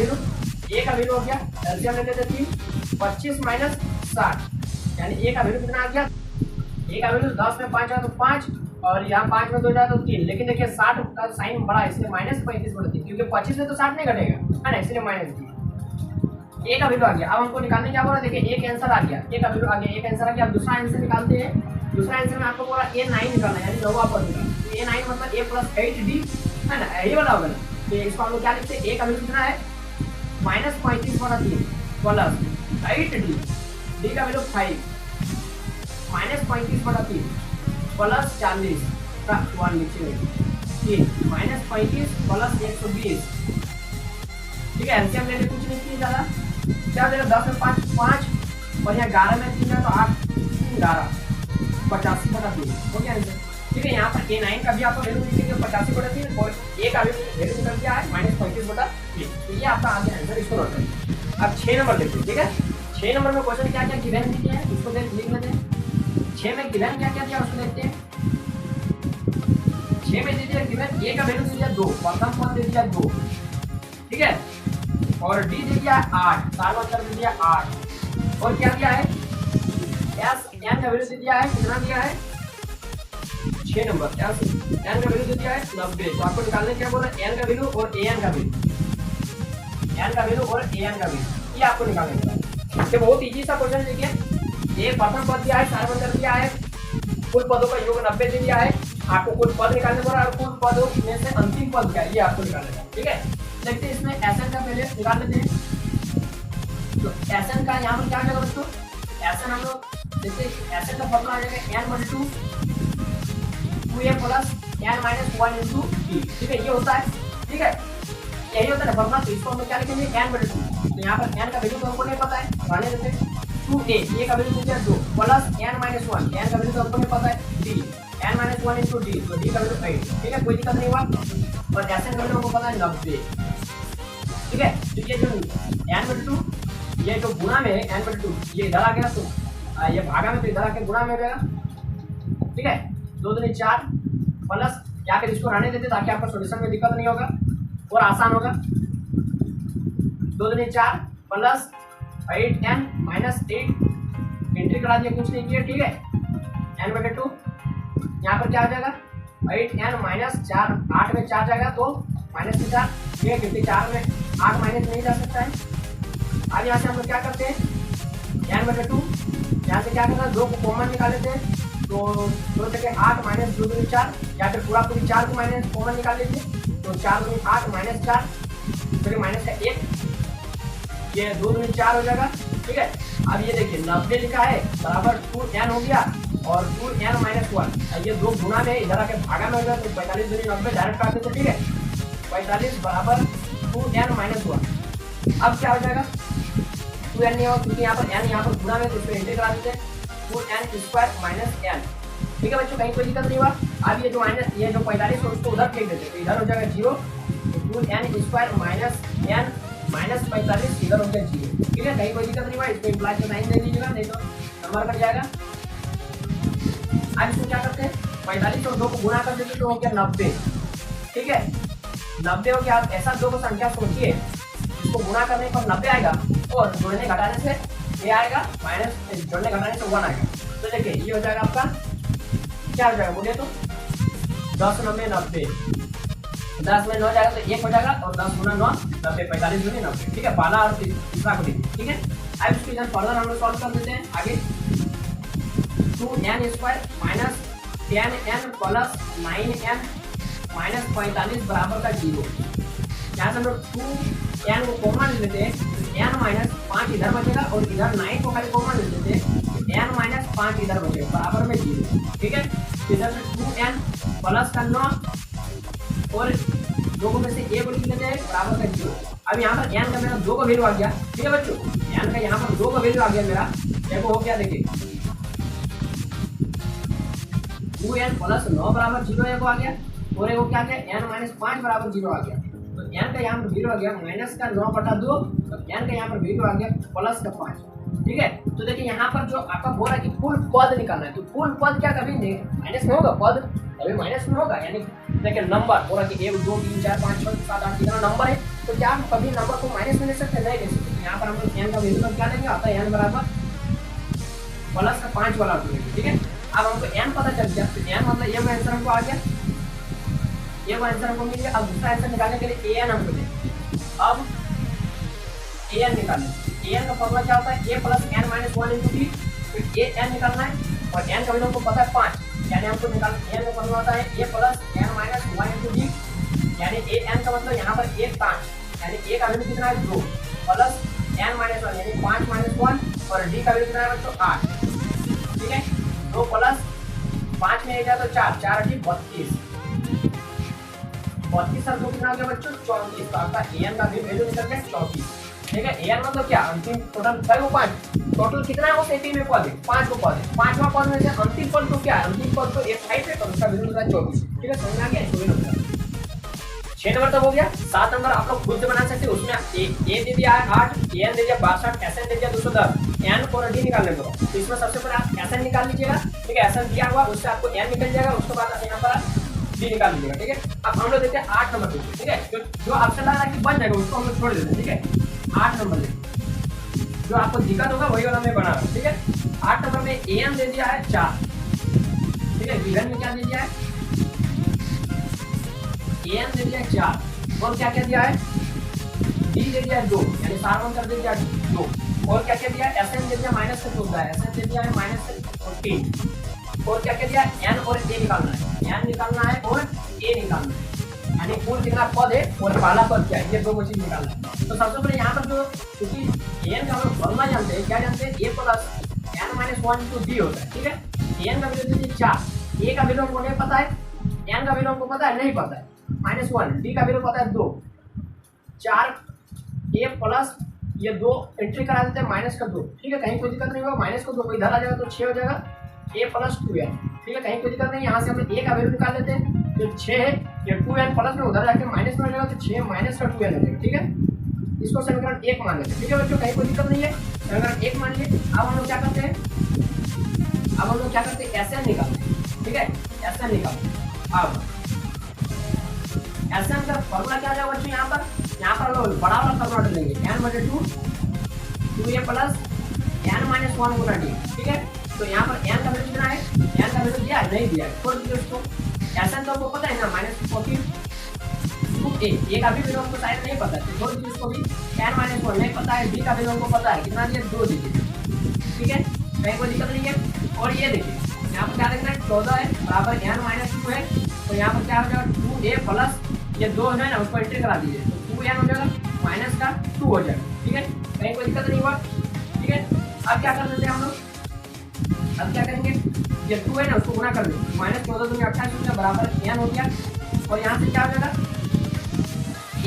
वैल्यू हो गया, एलसीएम ले लेते 3, 25 माइनस 60, यानी a का वैल्यू कितना आ गया, a का वैल्यू 10 में 5 है तो 5, और यहाँ 5 में 2 जाए तो 3, लेकिन देखिए 60 का साइन बड़ा है इसलिए माइनस 35/3, क्योंकि 25 में तो 60 नहीं घटेगा, है ना, इसलिए माइनस दिया। ए का वैल्यू आ गया, अब हमको निकालने क्या बोला, देखिए एक आंसर आ गया, ए का वैल्यू आ गया, एक आंसर आ गया। अब दूसरा आंसर निकालते हैं, दूसरा आंसर में आपको बोला a9 निकालना है, यानी 9वां पद निकालना, a9 मतलब a प्लस 8d, है ना, यही वाला होगा ना। तो इसको हम लोग क्या लिखते हैं, a का वैल्यू कितना है, -35/3 प्लस 8d, d का वैल्यू 5, -35/3 प्लस 40 का 1 नीचे में 3, -35 प्लस 120, ठीक है। एलसीएम लेने कुछ नहीं किया ज्यादा, क्या देगा, 10 में 5 5, और यहाँ 11 में 3 है तो 8 11, 85/3 हो गया आंसर, ठीक है। यहाँ पर a9 का भी आपको वैल्यू लिखेंगे 85/3, और a का वैल्यू निकल गया है -35/3, तो ये आपका आ गया आंसर, इसको नोट करिए। अब 6 नंबर देखते हैं, ठीक है। 6 नंबर में क्वेश्चन क्या क्या गिवन दिए हैं, इसको लिख लेते हैं। 6 में गिवन क्या क्या दिया उसको देखते हैं। 6 में दे दिया गिवन, a का वैल्यू दे दिया 2, प्रथम पद दे दिया 2, ठीक है, और d दे दिया 8, सारा उत्तर दे दिया 8, और क्या दिया है, s n का वैल्यू दे दिया है, कितना दिया है, 6 नंबर, s n का वैल्यू दे दिया है 90, तो आपको निकालने क्या बोला, n का वैल्यू और an का वैल्यू, n का वैल्यू और an का वैल्यू, ये आपको निकालना है। ये बहुत इजी सा क्वेश्चन देखिए, ये प्रथम पद दिया है, सारा उत्तर दिया है, कुल पदों का योग 90 दे दिया है, आपको कुल पद निकालने बोला और कुल पदों में से अंतिम पद क्या है ये आपको निकालना है, ठीक है। देखते हैं इसमें Sn का पहले निकाल लेते हैं, तो Sn का यहाँ पर क्या आएगा दोस्तों, Sn हम लोग देखते हैं, Sn का फॉर्मूला आ जाएगा n/2 2a plus n-1 into d, ठीक है, ये होता है, ठीक है, यही होता है फॉर्मूला। तो इसको हम लोग क्या लिखेंगे, n/2, तो यहाँ पर n का वैल्यू तो हमको नहीं पता है, रहने देते हैं, 2a, a का वैल्यू दिया 2 प्लस n-1, n का वैल्यू तो हमको नहीं पता है, d, n-1 इंटू d, तो d का वैल्यू 8, ठीक है, कोई दिक्कत नहीं हुआ, और Sn का वैल्यू हमको पता है 90, ठीक है। तो ये जो n/2, ये जो गुणा में है n/2, ये इधर आ गया, तो ये भागा में तो इधर आके गुणा में हो जाएगा, ठीक है, 2 दूनी 4 प्लस, या फिर इसको रहने देते ताकि आपको सॉल्यूशन में दिक्कत नहीं होगा और आसान होगा, 2 दूनी 4 प्लस 8n माइनस 8, एंट्री करा दिया, कुछ नहीं किया, ठीक है, n/2, यहाँ पर क्या हो जाएगा, 8n माइनस 4, 8 में 4 जाएगा तो -4, ठीक है, क्योंकि 4 में 8 माइनस नहीं जा सकता है। अब यहाँ से हम लोग क्या करते हैं, n/2, यहाँ से क्या करना है, 2 को कॉमन निकाल लेते हैं, तो 2 से 8 माइनस 2 दूनी 4, या फिर पूरा पूरी 4 को माइनस कॉमन निकाल लीजिए, तो 4 दूनी 8 माइनस 4, फिर माइनस का 1, ये 2 दूनी 4 हो जाएगा, ठीक है। अब ये देखिए 90 लिखा है बराबर 2n हो गया, और 2n-1, ये 2 गुना में इधर आके भागा में हो गया, तो 45 दूनी 90 डायरेक्ट काट देते, ठीक है, 45 बराबर 2n-1, अब क्या हो जाएगा, 2n नहीं होगा क्योंकि यहाँ पर n यहाँ पर गुना में, तो इसको एंट्री करा देते हैं, 2n² माइनस n, ठीक है बच्चों, कहीं कोई दिक्कत नहीं हुआ। अब ये जो माइनस, ये जो 45 है उसको उधर फेंक देते हैं, तो इधर हो जाएगा 0, तो 2n² माइनस n माइनस 45 इधर हो गया 0, ठीक है, कहीं कोई दिक्कत नहीं हुआ। इसको इम्प्लाई से 9 दे दीजिएगा, नहीं तो नंबर कट जाएगा। अब इसको क्या करते हैं, 45 और 2 को गुणा कर देते तो हो गया 90, ठीक है, 90 हो गया। आप ऐसा 2 को संख्या सोचिए, इसको गुणा करने पर 90 आएगा, और जोड़ने घटाने से ये आएगा, माइनस जोड़ने घटाने से 1 आएगा, तो देखिए ये हो जाएगा आपका, क्या हो जाएगा बोलिए तो, 10 9 90, 10 में 9 जाएगा तो 1 हो जाएगा, और 10 गुना 9 90, 45 दूनी 90, ठीक है, पहला और तीसरा को देखिए, ठीक है। अब इसको इधर फर्दर हम लोग सॉल्व कर देते हैं आगे, 2n² minus 10n plus 9n minus 45 बराबर का 0, यहाँ से हम लोग 2n को कॉमन ले लेते हैं, n माइनस 5 इधर बचेगा, और इधर 9 को खाली कॉमन ले लेते हैं, n माइनस 5 इधर बचेगा बराबर में 0, ठीक है। इधर से 2n प्लस का 9, और 2 में से a को लिख लेते हैं बराबर का 0। अब यहाँ पर n का मेरा 2 का वैल्यू आ गया, ठीक है बच्चों, n का यहाँ पर 2 का वैल्यू आ गया मेरा, देखो हो गया, देखिए 2n प्लस 9 बराबर 0 एक आ गया, और एक क्या गया n माइनस 5 बराबर 0 आ गया। तो n का यहाँ पर 0 आ गया माइनस का 9 बटा 2, तो n का यहाँ पर वैल्यू आ गया प्लस का 5, ठीक है। तो देखिए यहाँ पर जो आपका बोल रहा है कि कुल पद निकालना है, तो कुल पद क्या कभी माइनस में होगा, पद कभी माइनस में होगा, यानी देखिए नंबर बोल रहा कि 1 2 3 4 5 6 7 8 कितना नंबर है, तो क्या हम कभी नंबर को माइनस में ले सकते हैं, नहीं ले सकते। यहाँ पर हम लोग n का वैल्यू क्या लेंगे, आता है n बराबर प्लस का 5 वाला, ठीक है। अब हमको n पता चल गया, तो n मतलब ये आंसर हमको आ गया, ये आंसर हमको मिल गया। अब दूसरा आंसर निकालने के लिए an हमको चाहिए, अब an निकालना है। an का फॉर्मूला क्या होता है, a plus n minus 1 into D, तो an निकालना है, और n का वैल्यू हमको पता है 5, यानी हमको निकालना n का फॉर्मूला होता है a plus n minus 1 into D, यानी an का मतलब यहाँ पर 1 5, यानी a का वैल्यू कितना है 2 प्लस n माइनस 1 यानी 5 माइनस 1, और d का वैल्यू कितना है बच्चों 8, ठीक है। 2 प्लस 5 में गया तो 4 4 8 32, 32 सर को कितना हो गया बच्चों 34, तो आपका an का भी वैल्यू निकल गया 34, ठीक है। an मतलब क्या, अंतिम टोटल 5, टोटल कितना है वो एपी में पद है 5 को पद है, 5वां पद में से अंतिम पद तो क्या है, अंतिम पद तो एक साइड है, तो उसका वैल्यू निकला 24, ठीक है। समझ आ गया, 6 नंबर तक हो गया। 7 नंबर आप लोग खुद से बना सकते हैं, उसमें a दे दिया है 8, an दे दिया 62, sn दे दिया 210, n और d निकालने को, तो इसमें सबसे पहले आप sn निकाल लीजिएगा, ठीक है। sn दिया हुआ उससे आपको n निकल जाएगा, उसके बाद यहाँ पर d निकाल लीजिएगा, ठीक है। अब हम लोग देखते हैं 8 नंबर देखिए, ठीक है, जो ऑप्शन लग रहा है कि बन जाएगा उसको हम लोग छोड़ देते हैं, ठीक है। 8 नंबर देखिए, जो आपको दिक्कत होगा वही वाला मैं बना रहा हूँ, ठीक है। 8 नंबर में an दे दिया है 4, ठीक है, विघन में क्या दे दिया है an दे दिया 4, और क्या क्या दिया है d दे दिया 2, यानी सार कर दे दिया 2, और क्या क्या दिया है sn दे दिया माइनस का 14 है, sn दे दिया है माइनस 14, और क्या क्या दिया n और a निकालना है, n निकालना है और a निकालना है, यानी कुल कितना पद है और पहला पद क्या है, ये दो चीज निकालना है। तो सबसे पहले यहाँ पर जो क्योंकि n का हम लोग फॉर्मूला जानते हैं, क्या जानते हैं a plus n minus 1 into d होता है, ठीक है। n का वैल्यू दीजिए 4, a का वैल्यू हमको नहीं पता है, n का वैल्यू हमको पता है नहीं पता है -1, d का वैल्यू पता है 2, 4 a प्लस ये 2 एंट्री करा देते हैं माइनस का 2, ठीक है, कहीं कोई दिक्कत नहीं होगा, माइनस का 2 इधर आ जाएगा तो 6 हो जाएगा a प्लस 2n, ठीक है, कहीं कोई दिक्कत नहीं। यहाँ से हम a का वैल्यू निकाल लेते हैं, जो 6 है ये 2n प्लस में उधर जाके माइनस में हो जाएगा, तो 6 माइनस का 2n हो जाएगा, ठीक है। इसको समीकरण 1 मान लेते हैं, ठीक है बच्चों, कहीं कोई दिक्कत नहीं है, समीकरण 1 मान लिए। अब हम लोग क्या करते हैं, अब हम लोग क्या करते हैं sn निकालते हैं, ठीक है, sn निकालते हैं। अब sn का फॉर्मूला क्या आ जाएगा बच्चों, यहाँ पर हम लोग बड़ा वाला फॉर्मूला लेंगे, n/2 2a plus n minus 1 गुना d, ठीक है। तो यहाँ पर n का वैल्यू कितना है, n का वैल्यू दिया है नहीं दिया है, छोड़ दीजिए उसको। sn तो आपको पता है ना -14 a का भी वैल्यू हमको शायद नहीं पता है, छोड़ दीजिए उसको भी। n माइनस 1 नहीं पता है, d का वैल्यू हमको पता है कितना दिया 2 दीजिए, ठीक है, कहीं कोई दिक्कत नहीं है। और ये देखिए यहाँ पर क्या देखना है 14 है बराबर n माइनस 2 है, तो यहाँ पर क्या हो जाएगा 2a प्लस ये 2 है ना उसको एंट्री करा दीजिए, तो 2n हो जाएगा माइनस का 2 हो जाएगा, ठीक है, कहीं कोई दिक्कत नहीं हुआ, ठीक है। अब क्या कर देते हैं हम लोग, अब क्या करेंगे ये 2 है ना उसको गुना कर देंगे, -14 दूनी 28 हो गया बराबर n हो गया, और यहाँ से क्या हो जाएगा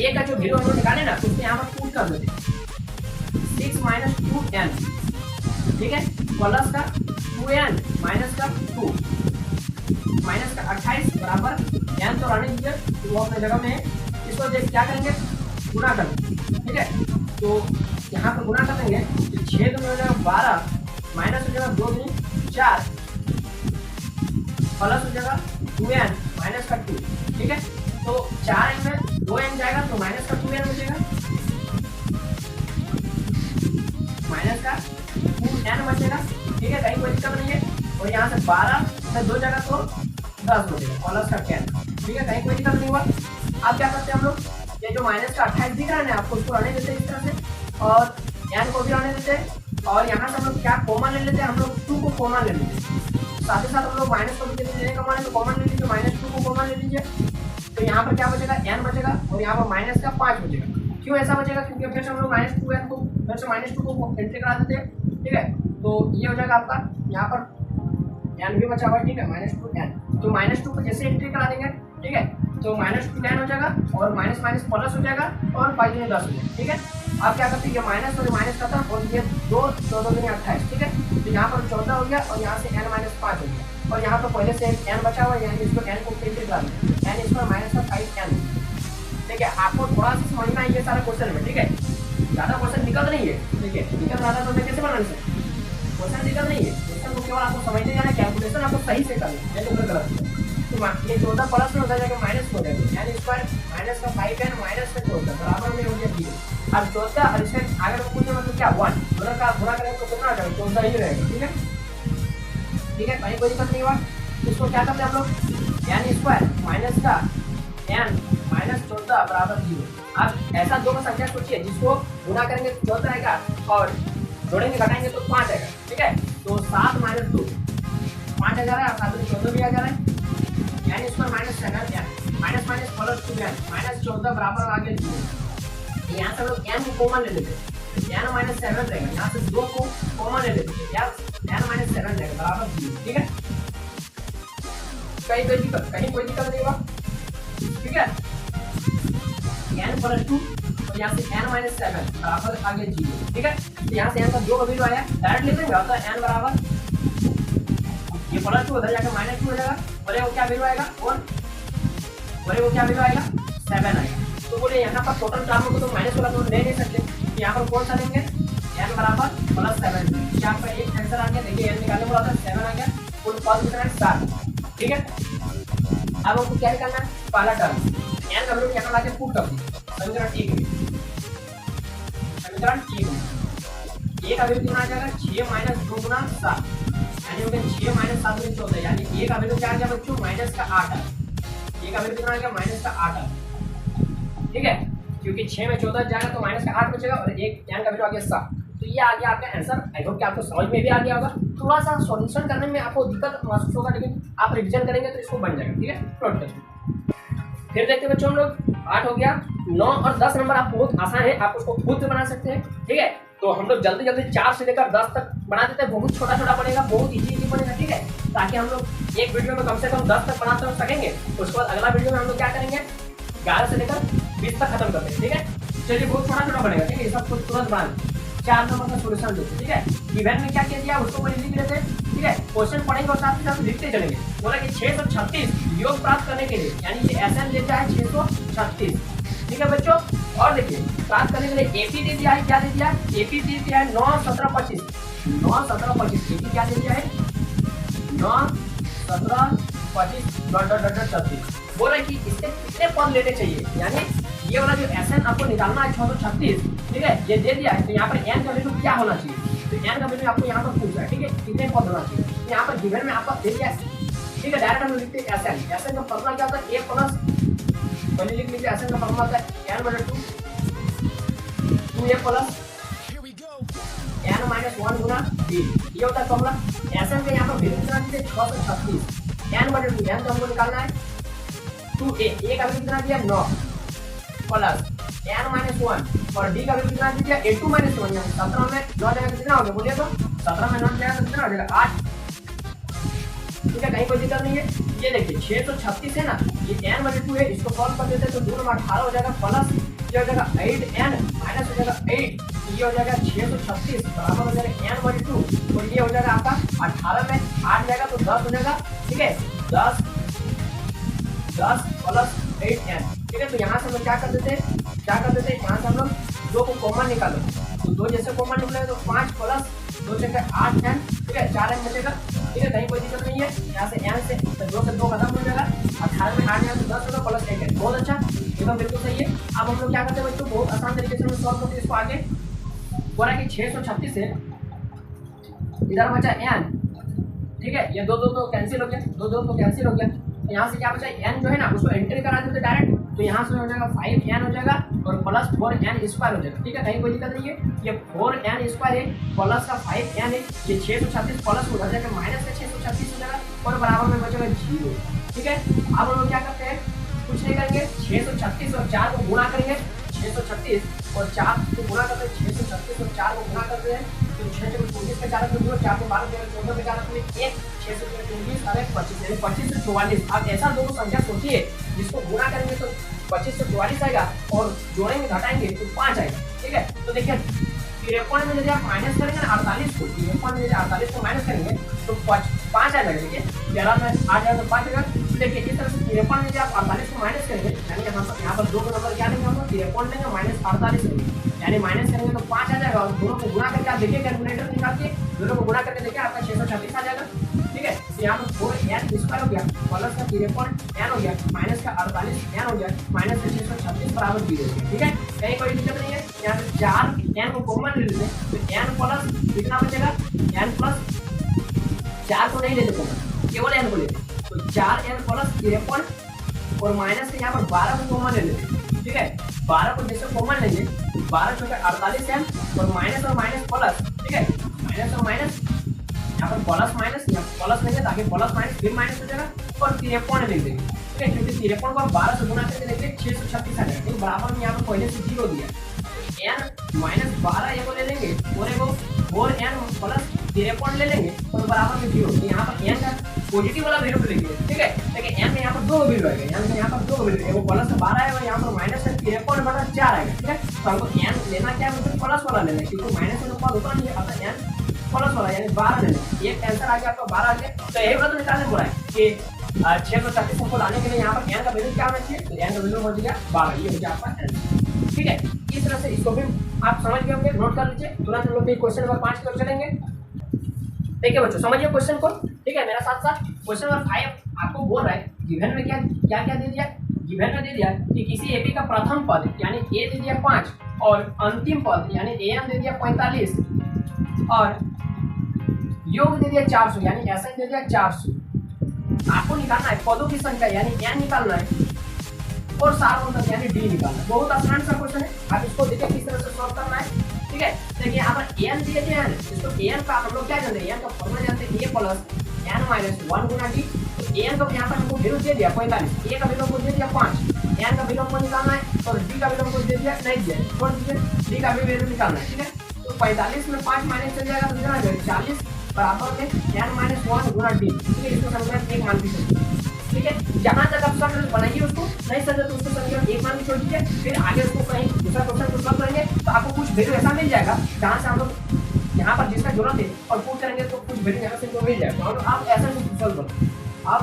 a का जो वैल्यू हम लोग निकाले ना उसको यहाँ पर पुट कर देते 6 माइनस 2n, ठीक है, प्लस का 2n माइनस का 2 माइनस का 28 बराबर n तो रहने दीजिए, तो वो अपने जगह में है, इसको देख क्या करेंगे गुना कर देंगे, ठीक है। तो यहाँ पर गुना कर देंगे तो 6 दूनी हो जाएगा 12 माइनस हो जाएगा 2 दूनी 4 प्लस हो जाएगा 2n माइनस का 2, ठीक है। तो 4n में 2n जाएगा तो माइनस का 2n हो जाएगा, माइनस का 2n बचेगा, ठीक है, कहीं कोई दिक्कत नहीं है। और यहाँ से 12 से 2 जगह तो 10 हो जाएगा प्लस का 10, ठीक है, कहीं कोई दिक्कत नहीं हुआ। अब क्या करते हैं हम लोग, ये जो माइनस का 28 दिख रहा है ना आपको उसको रहने देते हैं इस तरह से, और n को भी रहने देते हैं, और यहाँ से हम लोग क्या कॉमन ले लेते हैं, हम लोग 2 को कॉमन ले लेते हैं, साथ ही साथ हम लोग माइनस को भी लेने का मान तो कॉमन ले लीजिए, -2 को कॉमन ले लीजिए, तो यहाँ पर क्या बचेगा n बचेगा, और यहाँ पर माइनस का 5 बचेगा। क्यों ऐसा बचेगा, क्योंकि फिर से हम लोग -2n को फिर से -2 को एंट्री करा देते हैं, ठीक है। तो ये हो जाएगा आपका यहाँ पर n भी बचा हुआ है, ठीक है, -2n, तो -2 को जैसे एंट्री करा देंगे, ठीक है, तो -2 n हो जाएगा और माइनस माइनस प्लस हो जाएगा और 5 दूनी 10 हो जाएगा। ठीक है, अब क्या करते हैं, ये माइनस और माइनस खत्म और ये 2 14 दूनी 28। ठीक है, तो यहाँ पर 14 हो गया और यहाँ से n माइनस 5 हो गया और यहाँ पर पहले से एक n बचा हुआ है, यानी इसको n को कैंसिल कर दें, n इसका माइनस का 5n। ठीक है, आपको थोड़ा सा समझना है ये सारा क्वेश्चन में। ठीक है, ज़्यादा क्वेश्चन निकल नहीं है। ठीक है, निकल रहा था तो मैं कैसे बनाने से क्वेश्चन निकल नहीं है, क्वेश्चन को केवल आपको समझने जाना, कैलकुलेशन आपको सही से करना है, तो गलत है। तो ये 14 प्लस में हो जाएगा माइनस हो जाएगा, यानी स्क्वायर माइनस का 5n माइनस का 14 बराबर में हो गया 0। अब 14 और इसमें अगर पूछे मतलब क्या 1 दोनों का गुणा करें तो कितना आ जाएगा, 14 ही रहेगा। ठीक है, ठीक है, कहीं कोई दिक्कत नहीं हुआ। इसको क्या करते हैं हम लोग, यानी स्क्वायर माइनस का n माइनस 14 बराबर 0। अब ऐसा दो का संख्या सोचिए जिसको गुणा करेंगे तो 14 आएगा और जोड़ेंगे घटाएंगे तो 5 आएगा। ठीक है, तो 7 माइनस 2 5 आ जा रहा है, 7 में 14 भी आ जा रहा है, यानी इस पर -7 n minus minus plus 2n minus 14 बराबर आ गया 0। यहाँ से हम लोग n को कॉमन ले लेते हैं, n माइनस 7 रहेगा, यहाँ से 2 को कॉमन ले लेते हैं, n माइनस 7 रहेगा बराबर 0। ठीक है, कहीं कोई दिक्कत नहीं होगा। ठीक है, n प्लस 2 और यहाँ से n माइनस 7 बराबर आ गया 0। ठीक है, तो यहाँ से n का 2 का वैल्यू आया, डायरेक्ट लिख देंगे, होता है n बराबर ये प्लस 2 उधर जाकर माइनस 2 हो जाएगा, बोले वो क्या वैल्यू आएगा, और बोले वो क्या वैल्यू आएगा 7 आएगा। तो बोले यहाँ पर टोटल टर्म को तो माइनस वाला तो ले नहीं सकते, तो यहाँ पर कौन सा लेंगे, n बराबर +7। यहाँ पर एक आंसर आ गया, देखिए n निकालने बोला था 7 आ गया, कुल पद कितना है 7। ठीक है, अब हमको क्या निकालना है, पहला टर्म n का वैल्यू यहाँ लाके पुट कर दीजिए समीकरण 1 में, समीकरण 1 में a का वैल्यू कितना आ जाएगा 6 माइनस 2 गुना 7, यानी हो गया 6 माइनस 7 में 14, यानी a का वैल्यू क्या आ गया बच्चों माइनस का 8 है। a का वैल्यू कितना आ गया माइनस का 8 है। ठीक है, क्योंकि 6 में 14 जाएगा तो माइनस का 8 बचेगा और एक n का वैल्यू आ गया 7। तो ये आ गया आपका आंसर। आई होप कि आपको समझ में भी आ गया होगा। थोड़ा सा सॉल्यूशन करने में आपको दिक्कत महसूस होगा, लेकिन आप रिवीजन करेंगे तो इसको बन जाएगा। ठीक है, नोट करिए। फिर देखते हैं बच्चों हम लोग 8 हो गया, 9 और 10 नंबर आप बहुत आसान है, आप उसको खुद से बना सकते हैं। ठीक है, तो हम लोग जल्दी जल्दी 4 से लेकर 10 तक बना देते हैं, बहुत छोटा छोटा बनेगा, बहुत इजी बनेगा। ठीक है, ताकि हम लोग एक वीडियो में कम से कम 10 तक बना सकेंगे, उसके बाद अगला वीडियो में हम लोग क्या करेंगे 11 से लेकर 20 तक खत्म करते हैं। ठीक है, चलिए बहुत छोटा छोटा बनेगा। ठीक है, सब कुछ तुरंत बना 4 नंबर का सोल्यूशन देते। ठीक है, इवेंट में क्या किया दिया उसको लिख लेते हैं। ठीक है, क्वेश्चन पढ़ेंगे और साथ ही साथ लिखते चलेंगे। बोला कि 636 योग प्राप्त करने के लिए, यानी ये SN देता है 636। ठीक है बच्चों, और देखिए प्राप्त करने के लिए AP दे दिया है, क्या दे दिया है, AP दे दिया है 9 17 25 9 17 25। AP क्या दे दिया है 9 17 25 36। बोल रहे कि इससे कितने पद लेने चाहिए, यानी ये वाला जो SN आपको निकालना है 636। ठीक है, ये दे दिया है, तो यहाँ पर n का वैल्यू क्या होना चाहिए, तो n का वैल्यू आपको यहाँ पर पूछ रहा है। ठीक है, कितने पद होना चाहिए, तो यहाँ पर गिवन में आपका दे दिया है। ठीक है, डायरेक्ट हम लिखते हैं SN का फॉर्मूला क्या होता है, a प्लस पहले लिख लीजिए, SN का फॉर्मूला होता है n/2 2a plus n minus 1 गुना b, ये होता है फॉर्मूला। SN का यहाँ पर वैल्यू कितना दीजिए 636, n/2 n तो हमको निकालना है 2a, a का वैल्यू कितना दिया 9 प्लस n माइनस 1 और d का वैल्यू कितना दिया 8 माइनस 1, यानी 17 में 9 जाएगा कितना हो गया बोलिए, तो 17 में 9 जाएगा तो कितना हो जाएगा 8। ठीक है, कहीं कोई दिक्कत नहीं है। ये देखिए 636 है ना, ये n/2 है, इसको सॉल्व कर देते हैं तो 2 में 18 हो जाएगा, प्लस ये हो जाएगा 8n माइनस हो जाएगा 8, ये हो जाएगा 636 बराबर हो जाएगा n/2, तो ये हो जाएगा आपका 18 में 8 जाएगा तो 10 हो जाएगा। ठीक है, 10 प्लस 8n। ठीक है, तो यहाँ से हम लोग क्या कर देते हैं, यहाँ से हम लोग 2 को कॉमन निकालो, तो 2 जैसे कॉमन निकलेगा तो 5 प्लस 2 से 8n। ठीक है, 4n बचेगा। ठीक है, कहीं कोई दिक्कत नहीं है। यहाँ से n से 2 से 2 खत्म हो जाएगा, 18 में 8 तो 10 होगा प्लस 8n। बहुत अच्छा, एकदम बिल्कुल सही है। अब हम लोग क्या करते हैं बच्चों, बहुत आसान तरीके से हम सॉल्व करते हैं इसको आगे। बोला कि 636 है, इधर बचा n। ठीक है, ये 2 तो कैंसिल हो गया, 2 तो कैंसिल हो गया। यहाँ से क्या बचा n जो है ना उसको एंट्री करा देते डायरेक्ट, तो यहाँ से हो जाएगा 5n हो जाएगा और प्लस 4n स्क्वायर हो जाएगा। ठीक है, कहीं कोई दिक्कत नहीं है। ये 4n स्क्वायर है प्लस का 5n है, ये 636 प्लस हो जाएगा माइनस का 636 हो जाएगा और बराबर में बचेगा 0। ठीक है, अब हम लोग क्या करते हैं, कुछ नहीं करेंगे, 636 और 4 को गुणा करेंगे, 636 और 4 को गुणा करते हैं, 636 और 4 को गुणा करते हैं तो 6 से 24 का 4 को 4 को 12 14 का 4 को 1 6 से 24 और 25 यानी 25 से 44। आप ऐसा दो संख्या सोचिए जिसको गुणा करेंगे तो 25 से 44 आएगा और जोड़ेंगे घटाएंगे तो 5 आएगा। ठीक है, तो देखिए 53 में यदि आप माइनस करेंगे ना 48 को, 53 में यदि 48 को माइनस करेंगे तो 5 आएगा। देखिए 11 में 8 आएगा तो 5 आएगा। देखिए इस तरह से 53 में यदि आप 48 को माइनस करेंगे यानी यहाँ पर दो नंबर क्या लेंगे हम लोग 53 लेंगे माइनस 48 लेंगे, यानी माइनस करेंगे तो 5 आ जाएगा और दोनों को गुणा करके आप देखिए कैलकुलेटर निकाल के दोनों को गुणा करके देखिए आपका 636 आ जाएगा। ठीक है, तो यहाँ पर 4n स्क्वायर हो गया प्लस का 53 n हो गया माइनस का 48 n हो गया माइनस का 636 बराबर 0 हो गया। ठीक है, कहीं कोई दिक्कत नहीं है। यहाँ पे 4 n को कॉमन ले लेते हैं तो n प्लस कितना बचेगा, n प्लस 4 को नहीं लेते कॉमन, केवल n को लेते तो 4n प्लस 53 और माइनस के यहाँ पर 12 को कॉमन ले लेते। ठीक है, 12 को जैसे कॉमन लेंगे 12 चौके 48n और माइनस प्लस। ठीक है, माइनस और माइनस यहाँ पर प्लस माइनस यहाँ प्लस लेंगे ताकि प्लस माइनस फिर माइनस हो जाएगा और 53 लिख देंगे। ठीक है, क्योंकि 53 को 12 से गुणा करके देखिए 636 आ जाएगा, बराबर में यहाँ पर पहले से 0 दिया n माइनस 12 ये को ले लेंगे और n प्लस 53 ले लेंगे और बराबर में 0। यहाँ पर n का पॉजिटिव वाला वैल्यू लेंगे। ठीक है, देखिए n में यहाँ पर दो वैल्यू आएगा, यहाँ पर दो वैल्यू है, वो प्लस 12 है और यहाँ पर माइनस 53/4 आएगा। ठीक है, तो हमको n लेना क्या है, मतलब प्लस वाला लेना है क्योंकि माइनस में पद होता नहीं है, अतः n प्लस वाला यानी 12 लेना। एक आंसर आ गया आपका 12 आ गया। तो यही बात निकालने बोला है कि 636 को लाने के लिए यहाँ पर n का वैल्यू क्या होना चाहिए, तो n का वैल्यू हो गया 12, ये हो गया आपका आंसर। ठीक है, इस तरह से इसको भी आप समझ गए होंगे, नोट कर लीजिए। तुरंत हम लोग क्वेश्चन नंबर 5 की तरफ चलेंगे। देखिए बच्चों समझिए क्वेश्चन को। ठीक है, मेरा साथ साथ क्वेश्चन नंबर 5 आपको बोल रहा है गिवन में क्या क्या दे दिया, गिवन में दे दिया कि किसी एपी का प्रथम पद यानी ए दे दिया 5 और अंतिम पद यानी एन दे दिया 45 और योग दे दिया 400 यानी ऐसा दे दिया 400। आपको निकालना है पदों की संख्या यानी n निकालना है और सार्वधातुक यानी d निकालना है। बहुत आसान सा क्वेश्चन है, आप इसको देखिए किस तरह से सॉल्व करना है। ठीक है, देखिए यहाँ पर n दिए थे n, इसको n का हम लोग क्या जानते हैं, n का फॉर्मूला जानते हैं a plus n minus 1 Guna d। तो n को यहाँ पर हमको वैल्यू दे दिया 45, a का वैल्यू हमको दे दिया 5, n का वैल्यू हमको निकालना है और d का वैल्यू हमको दे दिया नहीं दिया, छोड़ दीजिए, d का भी वैल्यू निकालना है। ठीक है, तो 45 में 5 माइनस चल जाएगा तो कितना आ जाएगा 40 बराबर में n माइनस 1 गुना d। ठीक है, इसको समीकरण 1 मान लीजिए। ठीक है, जहां तक आप सॉल्व बनाइए उसको, नहीं समझे तो उसको समीकरण 1 मान के छोड़ दीजिए, फिर आगे उसको कहीं दूसरा क्वेश्चन को सॉल्व करेंगे तो आपको कुछ वैल्यू ऐसा मिल जाएगा जहां से हम लोग यहाँ पर जिसका जरूरत है और पुट करेंगे तो कुछ वैल्यू यहाँ से तो मिल जाएगा। और आप ऐसा सॉल्व करो, अब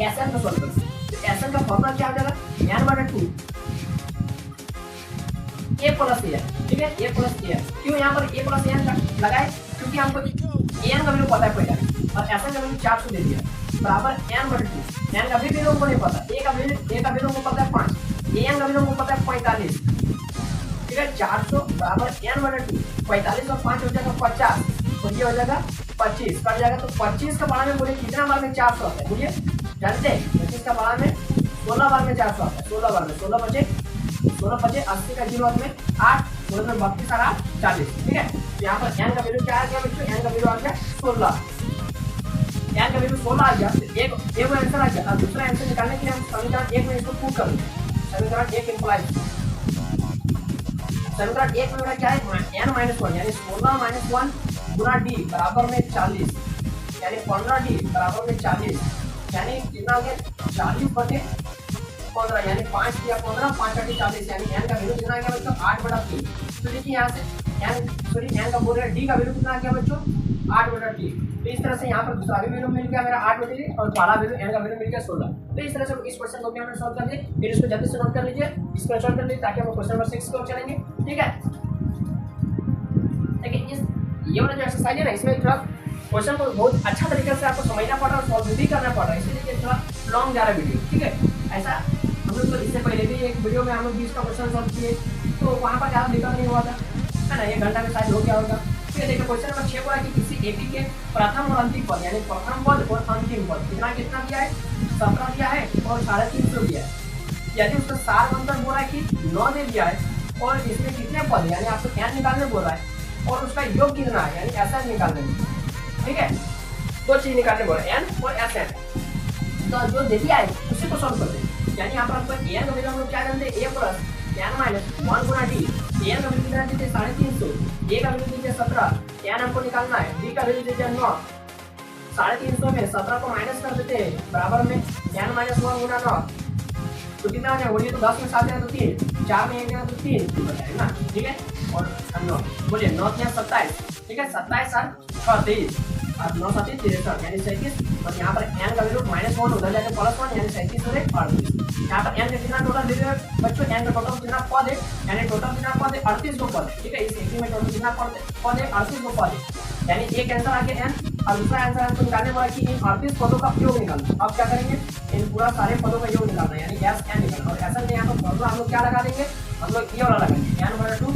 ऐसा सॉल्व करो, तो ऐसा का फॉर्मूला क्या आ जाएगा n/2 a प्लस a। ठीक है, a प्लस a, क्यों यहाँ पर a प्लस a लगाए, क्योंकि हमको n का वैल्यू पता है पहले और ऐसा का वैल्यू 400 दे दिया बराबर n/2। n का भी वैल्यू हमको नहीं पता, a का वैल्यू हमको पता है 5, an का वैल्यू हमको पता है 45। ठीक है, 400 बराबर n/2, 45 और 5 हो जाएगा 50 और ये हो जाएगा 25 कट जाएगा। तो 25 का बारह में बोले कितना बार में 400 आता है, बोलिए जानते हैं 25 का बारह में 16 बार में 400 आता है, 16 बार में 16 बचे 80 का 0 में 8 16 में 32 और 8 40। ठीक है, यहाँ पर n का वैल्यू क्या आ गया बच्चों, n का वैल्यू आ गया 16, n का वैल्यू 16 आ गया। एक आंसर आ गया। अब दूसरा आंसर निकालने के लिए हम समीकरण 1 में इसको पुट कर देंगे। समीकरण 1 इंप्लाइज समीकरण 1 में क्या है n माइनस 1 यानी 16 माइनस 1 गुना d बराबर में 40 यानी 15d बराबर में 40 यानी कितना हो गया 40/15 यानी 5 दिया 15 5 × 40 यानी n का वैल्यू कितना आ गया बच्चों 8/3। तो देखिए यहाँ से n का बोल रहे d का वैल्यू कितना आ गया बच्चों 8/3। तो इस तरह से यहाँ पर दूसरा भी वैल्यू मिल गया मेरा 8/3 और पहला वैल्यू n का वैल्यू मिल गया 16। तो इस तरह से इस क्वेश्चन को भी हमने सॉल्व कर दिया। फिर इसको जल्दी से नोट कर लीजिए, इसको सॉल्व कर लीजिए ताकि हम क्वेश्चन नंबर 6 की ओर चलेंगे। ठीक है, देखिए इस ये वाला जो एक्सरसाइज है ना इसमें थोड़ा क्वेश्चन को बहुत अच्छा तरीके से आपको समझना पड़ रहा है और सॉल्व भी करना पड़ रहा है, इसलिए थोड़ा लॉन्ग जा रहा है वीडियो। ठीक है, ऐसा हम लोग तो इससे पहले भी एक वीडियो में हम लोग 20 का क्वेश्चन सॉल्व किए तो वहाँ पर ज़्यादा दिक्कत नहीं हुआ था, है ना, 1 घंटा में शायद हो गया होगा। ठीक है, देखिए क्वेश्चन नंबर 6 बोला कि किसी एपी के प्रथम और अंतिम पद यानी प्रथम पद और अंतिम पद कितना कितना दिया है 17 दिया है और 350 दिया है। यदि उसका सार अंतर बोल रहा है कि 9 दे दिया है और इसमें कितने पद यानी आपको n निकालने बोल रहा है और उसका योग कितना है यानी ऐसा निकालने। ठीक है, दो चीज निकालने बोल रहा है n और Sn। तो जो दे दिया है उसी को सॉल्व कर दे, यानी यहाँ पर आपको n का वैल्यू हम लोग क्या जानते हैं a plus n minus 1 Guna d। n का वैल्यू कितना देते 350, a का वैल्यू दीजिए 17, n हमको निकालना है, d का वैल्यू दीजिए 9, 350 में 17 को माइनस कर देते हैं, बराबर में n माइनस 1 गुना 9 तो कितना आ जाएगा? बोलिए तो 10 में 7 जाएगा तो 3, 4 में 1 जाएगा तो 3 हो जाएगा ना, ठीक है। और 9 बोलिए 9 या 27, ठीक है, 27 और 6 23 और 9 7 63 यानी 37 और यहाँ पर n का वैल्यू -1 उधर जाके +1 यानी 37 और 38। यहाँ पर n का कितना टोटल दे दिया बच्चों? n का टोटल कितना पद है? यानी टोटल कितना पद है? 38 को पद है, ठीक है। इस एक में टोटल कितना पद है? 38 को पद है, यानी एक आंसर आ गया n और दूसरा आंसर हमको निकालने वाला कि इन 38 पदों का योग निकालना। अब क्या करेंगे? इन पूरा सारे पदों का योग निकालना है, यानी s n निकालना। और ऐसा नहीं, यहाँ पर फॉर्मूला हम लोग क्या लगा देंगे? हम लोग ये वाला लगाएंगे n/2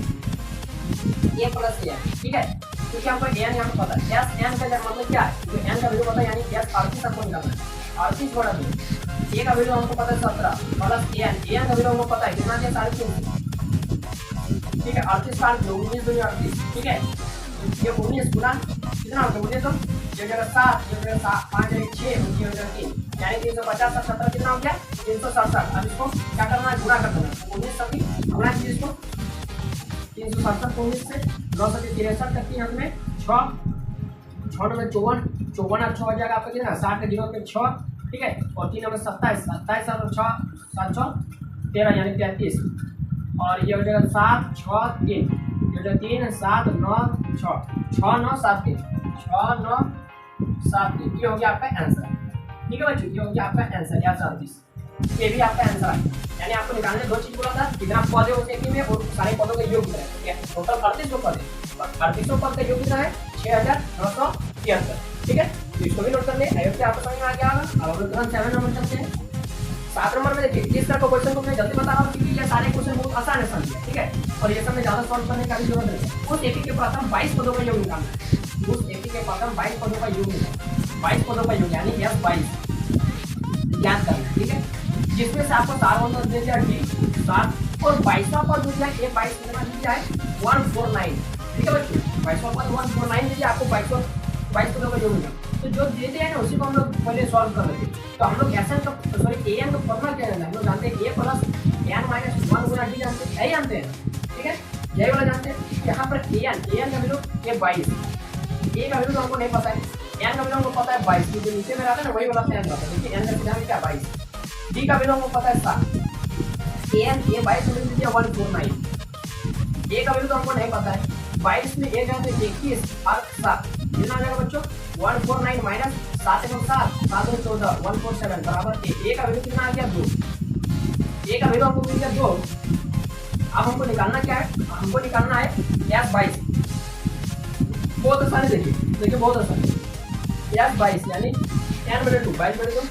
a + n, ठीक है, क्योंकि हमको n यहाँ पे पता है। s n का मतलब क्या है? तो n का वैल्यू पता है, यानी s 38 हमको निकालना है। 38/2 a का वैल्यू हमको पता है 17 प्लस an का वैल्यू हमको पता है कितना है? 3.5, ठीक है। 38 का 19 दूनी 38, ठीक है। ये 19 गुना कितना होगा? बोलिए तो ये जगह 7, ये जगह 5 जगह 6, ये जगह 3 यानी 350 और 17 कितना हो गया? 367। अब इसको क्या करना है? गुणा कर देना। 19 सभी गुणा कीजिए इसको, 367 को 19 से 9 सभी 63 तक की हमें 6 6 में 54 54 और 6 हो जाएगा आपका कितना? 60 के दिनों में 6, ठीक है। और 3 में 27 27 और 6 7 6 13 यानी 33 और ये हो जाएगा 7 6 3 3 7 9 6 6 9 7 3 6 9 7 3 ये हो गया आपका आंसर, ठीक है बच्चों। ये हो गया आपका आंसर या 37, ये भी आपका आंसर आ गया। यानी आपको निकालने दो चीज बोला था, कितना पद है उस एक में और सारे पदों का योग कितना है, ठीक है। टोटल 38 पद है और 38 पद का योग कितना है? 6973, ठीक है। तो इसको भी नोट कर ले। आयोग से आपको समझ में आ गया होगा। अब हम लोग तुरंत 7 नंबर चलते हैं। 7 नंबर में देखिए, इस तरह का क्वेश्चन को मैं जल्दी बता रहा हूँ क्योंकि ये सारे क्वेश्चन बहुत आसान है समझिए, ठीक है। और ये सब में ज्यादा सॉल्व करने का भी जरूरत नहीं है। उस एपी के प्रथम 22 पदों का योग निकालना है। उस एपी के प्रथम 22 पदों का योग निकालना, 22 पदों का योग यानी यस 22 ज्ञात करना है, ठीक है। जिसमें से आपको 4 दे दिया डी 7 और 22वां पद दिया है, ये 22 कितना दिया है? 149, ठीक है बच्चों। 22वां पद 149 दीजिए आपको 22 पदों का योग निकालना। तो जो दे दिया है ना उसी को हम लोग पहले सॉल्व कर लेते हैं। तो हम लोग एन का सॉरी एन का फॉर्मूला क्या है? हम लोग जानते हैं a + n - 1 गुना d जानते हैं, यही जानते हैं, ठीक है, यही वाला जानते हैं। यहाँ पर an का वैल्यू ये 22, a का वैल्यू तो हमको नहीं पता है, n का वैल्यू हमको पता है 22, जो नीचे में रहता है ना वही वाला n रहता है। देखिए n का वैल्यू क्या 22, d का वैल्यू हमको पता है 7, a 22 में दीजिए 149, a का वैल्यू तो हमको नहीं पता है। 22 में a जाते 21 और 7 कितना आ जाएगा बच्चों? 149 माइनस 7 और 7 7 और 14 147 बराबर a का वैल्यू कितना आ गया? 2। a का वैल्यू हमको मिल गया 2। अब हमको निकालना क्या है? हमको निकालना है s22। बहुत आसान है, देखिए बहुत आसान है। s22 यानी n/2 22/2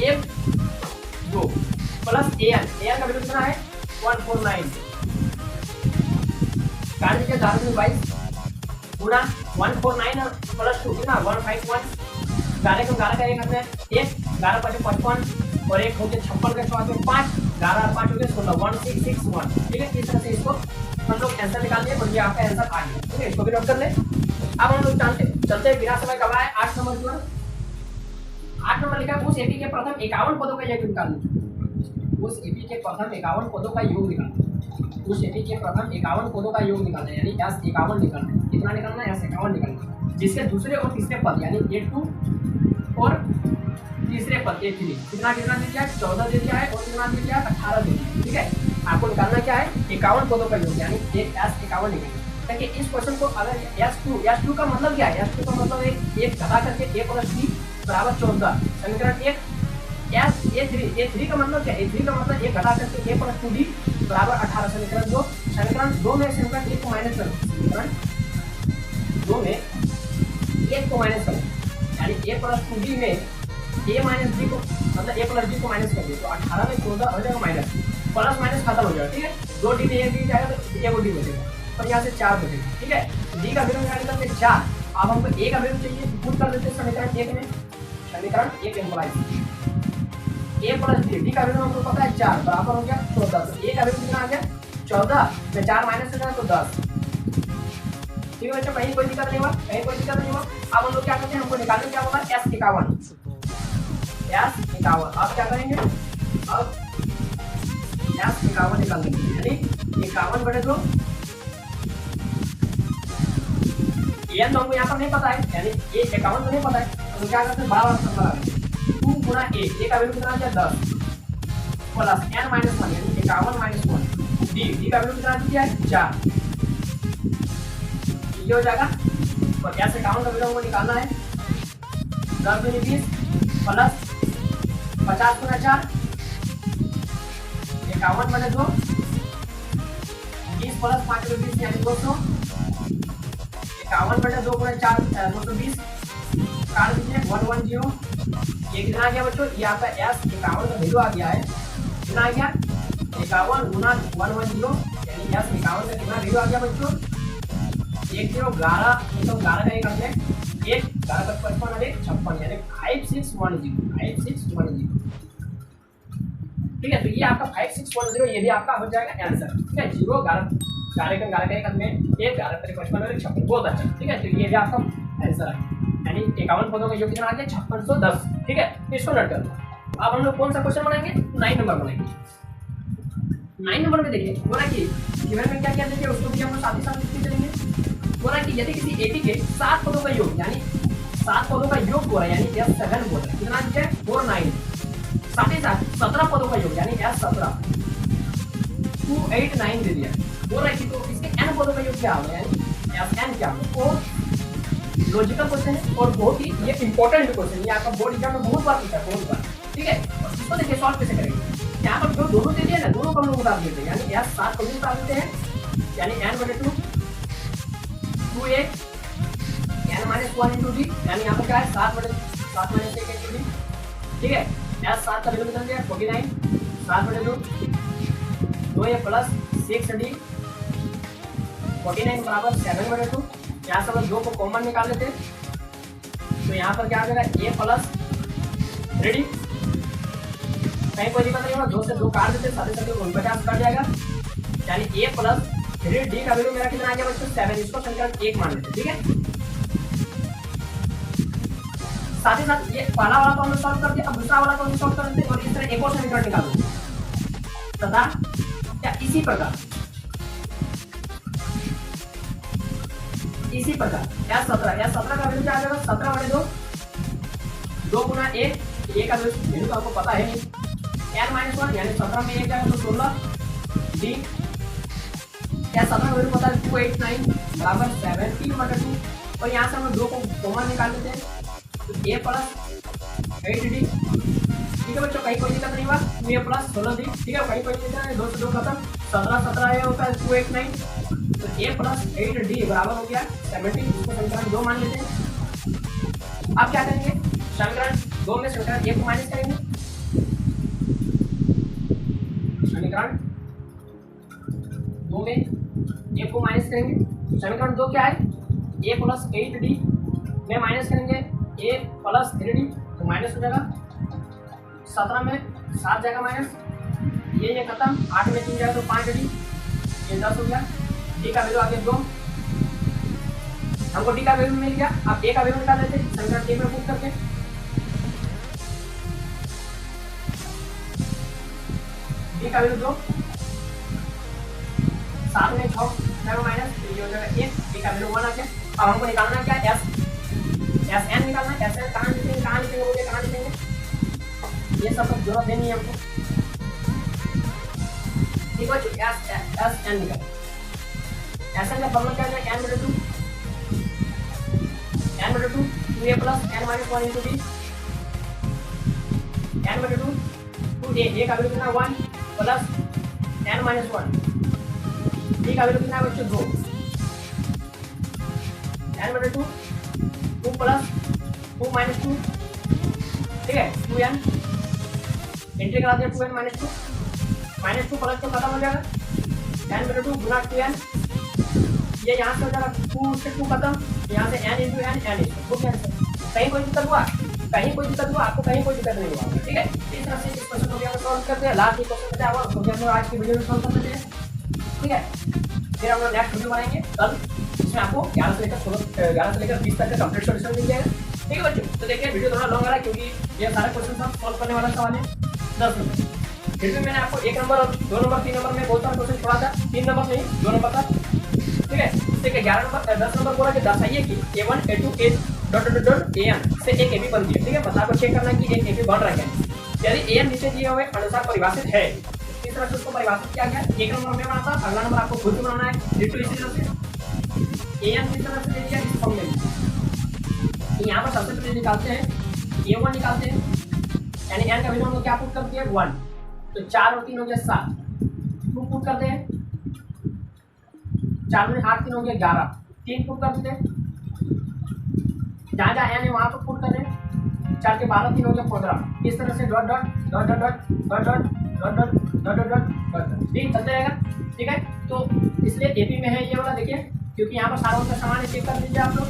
a 2 प्लस an का वैल्यू कितना है? 149 काट दीजिए 4 गुना 149 और प्लस 2 कितना? 151 11 को 11 का एक हाथ में 1 11 5 55 और एक हो गया 56 का 4 में 5 11 और 5 हो गया 16 1661, ठीक है। इस तरह से इसको हम लोग आंसर निकाल लिए और ये आपका आंसर आ गया, ठीक है। इसको भी नोट कर ले। अब हम लोग चलते हैं बिना समय गवाए 8 नंबर की ओर। 8 नंबर लिखा है उस एपी के प्रथम 51 पदों का योग निकालना। उस एपी के प्रथम 51 पदों का योग निकालना। उस एपी के प्रथम 51 पदों का योग निकालना है, यानी s 51 निकालना है। कितना निकालना है? s 51 निकालना है। जिसके दूसरे और तीसरे पद यानी a2 और तीसरे पद a3 कितना कितना दे दिया है? 14 दे दिया है और कितना दे दिया है? 18 दे दिया है, ठीक है। आपको निकालना क्या है? 51 पदों का योग यानी एक s 51 निकालना। देखिए इस क्वेश्चन को अगर s2 का मतलब क्या है? s2 का मतलब एक घटा करके a + b बराबर 14 समीकरण 1 a3 का मतलब क्या है? a3 का मतलब एक घटा करके a + 2b बराबर 18 समीकरण 2। समीकरण 2 में समीकरण 1 को माइनस करो, समीकरण 2 में 1 को माइनस करो यानी a + 2b में a - b को मतलब a + b को माइनस कर दिए तो 18 में 14 हो जाएगा माइनस, प्लस माइनस खत्म हो जाएगा, ठीक है। 2 d में 1 d जाएगा तो 1 d बचेगा और यहाँ से 4 बचेगा, ठीक है। d का वैल्यू निकाल करके 4। अब हमको a का वैल्यू चाहिए, पुट कर देते हैं समीकरण 1 में। समीकरण 1 एम्प्लॉइज a + b, d का वैल्यू हमको पता है 4 बराबर हो गया 14। तो a का वैल्यू कितना आ गया? 14 में 4 माइनस करना तो 10, ठीक है बच्चों। कहीं कोई दिक्कत नहीं हुआ, कहीं कोई दिक्कत नहीं हुआ। अब हम लोग क्या करते हैं? हमको निकालना क्या होगा? s51 s51। आप क्या करेंगे? अब s51 निकाल लेंगे यानी 51/2 n तो हमको यहाँ पर नहीं पता है यानी ये 51 तो नहीं पता है तो तो क्या करते हैं, बड़ा वाला नंबर आ गया 2 गुना ए का वैल्यू कितना आ गया 10 प्लस n माइनस 1 यानी 51 माइनस 1 डी का वैल्यू कितना दिया है 4। ये हो जाएगा और कैसे 51 का वैल्यू हमको निकालना है 10 दूनी 20 प्लस 50 गुना 4 51 बटे 2 20 प्लस 5 बटे 20 यानी 200 51 बटे 2 गुना 4 220 काट दीजिए 110। ये कितना आ गया बच्चों, ये आपका एस 51 का वैल्यू आ गया है, कितना आ गया 51 गुना 110 यानी एस 51 का कितना वैल्यू आ गया बच्चों 10 11 तो 11 का एक हमने 1 11 तक 55 और 1 56 यानी 5610 ठीक है। तो ये आपका 5610 ये भी आपका हो जाएगा आंसर, ठीक है। 0 11 का एक हमने 1 11 तक 55 और 1 56 बहुत अच्छा, ठीक है। तो ये भी आपका आंसर है यानी 51 पदों का योग कितना आ गया 5610, ठीक है। इसको नोट कर लो। अब हम लोग कौन सा क्वेश्चन बनाएंगे 9 नंबर बनाएंगे। 9 नंबर में देखिए बोला कि गिवन में क्या क्या देखिए उसको भी हम लोग साथ ही साथ लिखते चलेंगे। बोला कि यदि किसी एटी के 7 पदों का योग यानी 7 पदों का योग बोला यानी S7 बोला कितना दिया 49 साथ ही साथ 17 पदों का योग यानी S17 289 दे दिया। बोल रहा है कि तो इसके n पदों का योग क्या होगा यानी Sn क्या होगा। और लॉजिकल क्वेश्चन है और बहुत ही ये इंपॉर्टेंट क्वेश्चन है, ये आपका बोर्ड एग्जाम में बहुत बार पूछा है, बहुत बार, ठीक है। और इसको देखिए सॉल्व कैसे करेंगे। यहाँ पर जो दोनों दे दिए ना दोनों को हम लोग उतार देते हैं यानी S 7 को भी उतार देते हैं यानी n बटे 2 2a n minus 1 into d यानी यहाँ पर क्या है 7 माइनस 1 इंटू d, ठीक है। S 7 का वैल्यू कितना दिया 49 7 बटे 2 2a प्लस 6d 49 बराबर 7 बटे 2। यहाँ से हम 2 को कॉमन निकाल लेते हैं तो यहाँ पर क्या आ जाएगा a प्लस 3d कहीं कोई दिक्कत नहीं होगा 2 से 2 काट देते साथ साथ 49 कट जाएगा यानी a प्लस 3d का वैल्यू मेरा कितना आ गया बच्चों 7। इसको समीकरण 1 मान लेते ठीक है। साथ ही साथ ये पहला वाला तो हमने सॉल्व कर दिया, अब दूसरा वाला तो हम सॉल्व कर देते हैं और इस तरह एक और समीकरण निकाल देते तथा क्या इसी प्रकार S17 का वैल्यू क्या आ जाएगा 17 बटे 2 2 गुना a का वैल्यू तो आपको पता है n माइनस 1 यानी 17 में 1 जाएगा तो 16 d क्या 17 का वैल्यू पता है 289 बराबर 17 बटे 2 और यहाँ से हम 2 को कॉमन निकाल लेते हैं तो a प्लस 8d, ठीक है बच्चों। कहीं कोई दिक्कत नहीं हुआ 2a प्लस 16d, ठीक है। कहीं कोई दिक्कत नहीं 2 से 2 खत्म 17 ये होता है 289 तो a प्लस 8d बराबर हो गया 70। इसको समीकरण 2 मान लेते हैं। अब क्या करेंगे समीकरण 2 में समीकरण 1 को माइनस करेंगे, समीकरण 2 में 1 को माइनस करेंगे। समीकरण 2 क्या है a प्लस 8d में माइनस करेंगे a प्लस 3d तो माइनस हो जाएगा 17 में 7 जाएगा माइनस ये खत्म 8 में 3 जाएगा तो 5d ये 10 हो गया। d का वैल्यू आ गया 2 हमको d का वैल्यू मिल गया। अब a का वैल्यू निकाल लेते हैं समीकरण 1 में पुट करके d का वैल्यू 2 7 में 6 जाएगा माइनस ये हो जाएगा 1 d का वैल्यू 1 आ गया। अब हमको निकालना क्या है Sn निकालना है। Sn कहाँ लिखेंगे बोलिए कहाँ लिखेंगे ये सब जरूरत नहीं है हमको, ठीक है। Sn निकाल Sn का फॉर्मूला क्या है n बटे 2 2a plus n minus 1 into d n बटे 2 2a का वैल्यू कितना 1 प्लस n माइनस 1 d का वैल्यू कितना है बच्चों 2 n बटे 2 2 प्लस 2 माइनस 2 ठीक है 2n एंट्री करा दिया 2n माइनस 2 प्लस 2 खत्म हो जाएगा n बटे 2 गुना 2n ये यहाँ से हो जाएगा 2 से 2 खत्म यहाँ से n इंटू n हो गया। कहीं कोई दिक्कत हुआ आपको कहीं कोई दिक्कत नहीं हुआ, ठीक है। इस तरह से इस क्वेश्चन को भी हम सॉल्व करते हैं। लास्ट क्वेश्चन बचा हुआ उसको भी हम लोग आज की वीडियो में सॉल्व कर लेते हैं, ठीक है। फिर हम लोग नेक्स्ट वीडियो बनाएंगे कल इसमें आपको 11 से लेकर 20 तक का कंप्लीट सॉल्यूशन मिल जाएगा, ठीक है बच्चों। तो देखिए वीडियो थोड़ा लॉन्ग आ रहा है क्योंकि ये सारे क्वेश्चन हम सॉल्व करने वाला सवाल है 10 नंबर। फिर भी मैंने आपको 1 नंबर और 2 नंबर 3 नंबर में बहुत सारे क्वेश्चन छोड़ा था, 3 नंबर नहीं 2 नंबर था, ठीक है। इससे 11 नंबर 10 नंबर बोला कि दर्शाइए कि A1 A2 dot dot dot N से एक एपी बनती है। ठीक है, मतलब आपको चेक करना है कि एक एपी बन रहा है। यदि एन नीचे दिए हुए अनुसार परिभाषित है, इस तरह से उसको परिभाषित किया गया। एक नंबर में बनाता, अगला नंबर आपको खुद बनाना है। डिटो इसी तरह से एन किस तरह से दे दिया इस फॉर्म में। यहाँ पर सबसे पहले निकालते हैं ए1 निकालते हैं, यानी एन का वैल्यू हम लोग क्या पुट करते हैं 1, तो 4 और 3 हो गया 7, 2 पुट करते हैं, 4 में 8 3 हो गया 11, 3 पुट करते हैं, जहाँ जहाँ एन है वहाँ पर पुट कर रहे हैं, 4 के 12 3 हो गया 15। इस तरह से dot dot dot dot dot dot dot dot dot dot dot dot dot ठीक चलते रहेगा। ठीक है, तो इसलिए एपी में है ये वाला, देखिए क्योंकि यहाँ पर सारा उनका सामान चेक कर लीजिए आप लोग,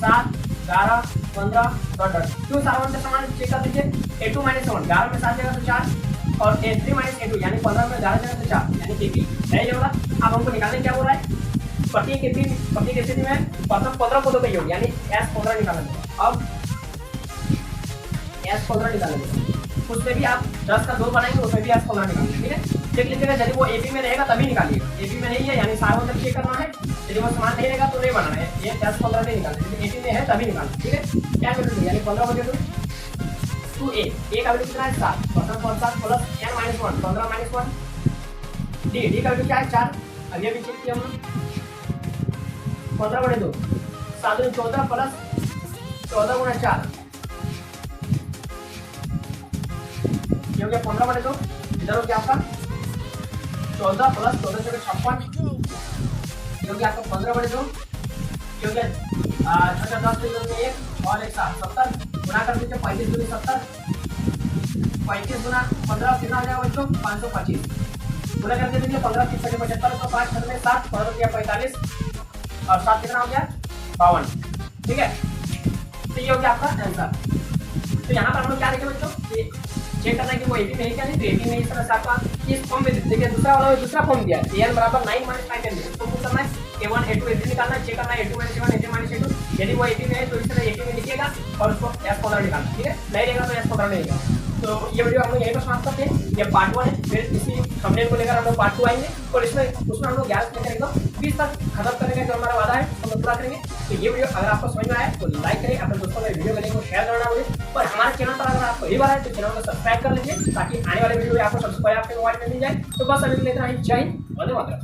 7 11 15 डॉट डॉट, क्यों सारा उनका सामान चेक कर लीजिए। A2 माइनस 1 11 में 7 जगह तो 4 और A3 माइनस A2 यानी 15 में 11 जगह तो 4 यानी एपी है ये वाला। अब हमको निकालने क्या बोल रहा है, प्रत्येक एपी प्रत्येक स्थिति में प्रथम 15 पदों का योग यानी S15 निकालेंगे। अब S15 निकालेंगे, उसमें भी आप 10 का 2 बनाएंगे, उसमें भी S15 निकालेंगे। ठीक है, देख लीजिएगा यदि वो एपी में रहेगा तभी निकालिएगा, एपी में नहीं है यानी सारा मतलब चेक करना है, यदि वो समान नहीं रहेगा तो नहीं बनाना है, ये 10-15 नहीं निकालना है, एपी में है तभी निकालना। ठीक है, क्या वैल्यू यानी 15 बटे 2a, a का वैल्यू कितना है 7, प्रथम पद 7 plus n minus 1 15 minus 1 d का वैल्यू क्या है 4, अब ये भी चेक किया हमने 15 बटे 2 7 में 14 प्लस 14 गुणा 4 ये हो गया 15 बटे 2, इधर हो गया आपका 14 प्लस 14 से 56 जो कि आपका 15 बटे 2 ये हो गया 10 में 1 और 1 7 70 गुणा कर दीजिए 35 दूनी 70 35 गुना 15 कितना आ जाएगा बच्चों 525 गुणा कर दीजिए 15 30 75 तो 5 में 7 15 दिया 45 और 7 कितना हो गया 52। ठीक है, तो ये हो गया आपका आंसर। तो यहाँ पर हम लोग क्या देखें बच्चों, चेक करना है कि वो एपी में है क्या नहीं, तो एपी में इस तरह से आपका इस फॉर्म में देखिए दूसरा वाला दूसरा फॉर्म दिया है an बराबर 9 माइनस 5 10 इसको पुट करना है a1 a2 a3 निकालना है, चेक करना है a2 minus a1 a3 minus a2 यदि वो एपी में है तो इस तरह एपी में लिखिएगा और उसको S15 निकालना। ठीक है, नहीं रहेगा तो S15 नहीं रहेगा। तो ये वीडियो हम लोग यहीं पर समाप्त करते हैं, ये पार्ट 1 है, फिर इसी थंबनेल को लेकर हम लोग पार्ट 2 आएंगे और उसमें हम लोग 11 से लेकर एकदम 20 तक खत्म करने का जो हमारा वादा है हम लोग पूरा करेंगे। तो ये वीडियो अगर आपको समझ में आया तो लाइक करें, अपने दोस्तों में वीडियो करें को शेयर करना भूलें और हमारे चैनल पर अगर आप पहली बार है तो चैनल को सब्सक्राइब कर लीजिए ताकि आने वाले वीडियो आपको सबसे पहले आपके मोबाइल में मिल जाए। तो बस अभी के लिए इतना ही, जय हिंद, वंदे मातरम।